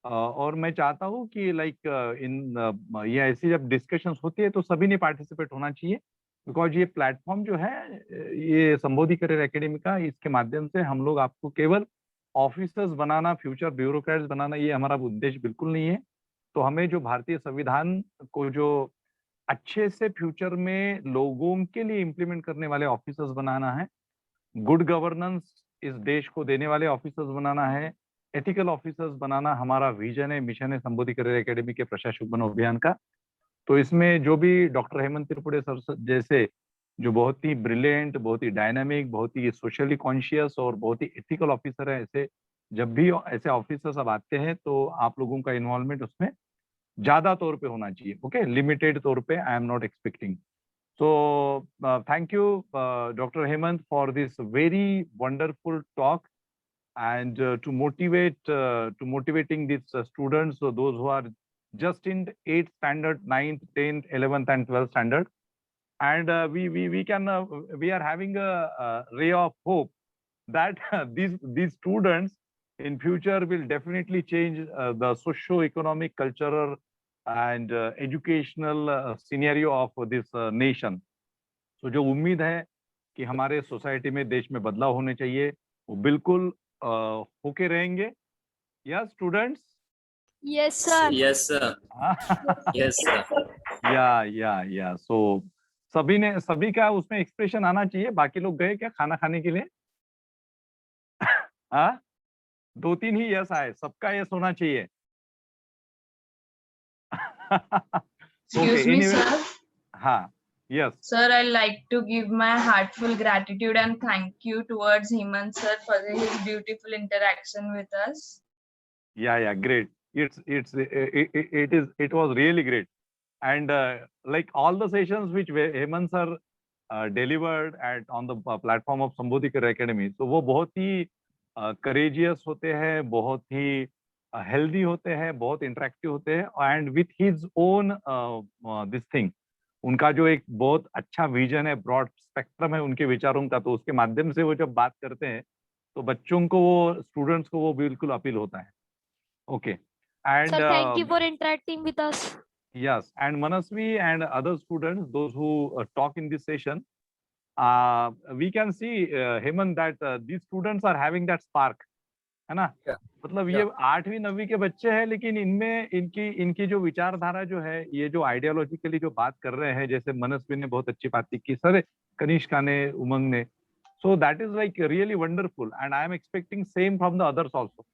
S1: और मैं चाहता हूँ कि ये ऐसी जब डिस्कशंस होती है तो सभी ने पार्टिसिपेट होना चाहिए, बिकॉज ये प्लेटफॉर्म जो है ये संबोधि करियर एकेडमी का, इसके माध्यम से हम लोग आपको केवल ऑफिसर्स बनाना, फ्यूचर ब्यूरोक्रेट्स बनाना, ये हमारा उद्देश्य बिल्कुल नहीं है. तो हमें जो भारतीय संविधान को जो अच्छे से फ्यूचर में लोगों के लिए इम्प्लीमेंट करने वाले ऑफिसर्स बनाना है, गुड गवर्नेंस इस देश को देने वाले ऑफिसर्स बनाना है, एथिकल ऑफिसर्स बनाना हमारा विजन है, मिशन है संबोधि करियर एकेडमी के प्रशासक बनो अभियान का. तो इसमें जो भी डॉक्टर हेमंत तिरुपुड़े सर जैसे जो बहुत ही ब्रिलियंट, बहुत ही डायनामिक, बहुत ही सोशली कॉन्शियस और बहुत ही एथिकल ऑफिसर है, ऐसे जब भी ऐसे ऑफिसर्स अब आते हैं तो आप लोगों का इन्वॉल्वमेंट उसमें ज्यादा तौर पे होना चाहिए. ओके, लिमिटेड तौर पे I am not expecting. So thank you, Dr. Hemant, for this very wonderful talk, and to motivating these students, so those who are just in 8th standard, 9th, 10th, 11th, and 12th standard, and we are having a ray of hope that these students in future will definitely change the socio-economic, cultural, and educational scenario of this nation. So जो उम्मीद है कि हमारे society में, देश में बदलाव होने चाहिए, वो बिल्कुल होके रहेंगे. Yes, students?
S8: Yes, sir.
S5: Yes, sir. Yes, sir.
S1: Yeah. So सभी का उसमें एक्सप्रेशन आना चाहिए. बाकी लोग गए क्या खाना खाने के लिए? हाँ, 2-3 ही यस आए, सबका यस होना चाहिए.
S6: Excuse me, sir.
S1: हाँ, yes.
S6: Sir, I'd like to give my heartful gratitude and thank you towards Hemant sir for his beautiful interaction with us.
S1: Yeah, great. It was really great, and like all the sessions which Hemant sir delivered on the platform of Sambodhi career academy, तो वो बहुत ही courageous होते हैं, बहुत ही healthy होते हैं, बहुत interactive होते हैं, and with his own this thing, उनका जो एक बहुत अच्छा विजन है, ब्रॉड स्पेक्ट्रम है उनके विचारों का, तो उसके माध्यम से वो जब बात करते हैं तो बच्चों को, वो स्टूडेंट्स को वो बिल्कुल अपील होता है. Okay, and
S8: Thank you for interacting with us.
S1: Yes, and Manasvi and other students, those who talk in this session, we can see Hemant that these students are having that spark, है ना? मतलब ये 8वीं 9वीं के बच्चे हैं, लेकिन इनमें इनकी जो विचारधारा जो है, ये जो आइडियोलॉजिकली जो बात कर रहे हैं, जैसे मनस्वी ने बहुत अच्छी बात की, सर कनिष्का ने, उमंग ने, so that is like really wonderful, and I am expecting same from the others also,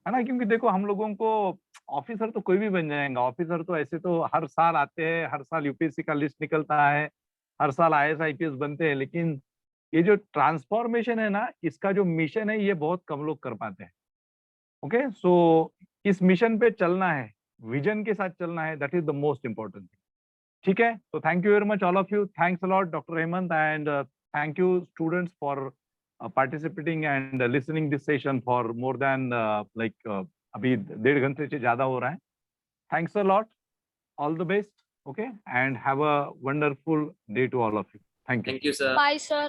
S1: है ना? क्योंकि देखो, हम लोगों को ऑफिसर तो कोई भी बन जाएगा. ऑफिसर तो ऐसे तो हर साल आते हैं, हर साल यूपीएससी का लिस्ट निकलता है, हर साल आईएएस आईपीएस बनते हैं, लेकिन ये जो ट्रांसफॉर्मेशन है ना, इसका जो मिशन है, ये बहुत कम लोग कर पाते हैं. ओके, सो इस मिशन पे चलना है, विजन के साथ चलना है, that is the most important thing. ठीक है, तो thank you very much all of you. Thanks a lot doctor Hemant, and thank you students for participating and listening this session for more than अभी 1.5 घंटे से ज्यादा हो रहा है. Thanks a lot. All the best. Okay, and have a wonderful day to all of you. Thank you.
S5: Thank you, sir.
S8: Bye, sir.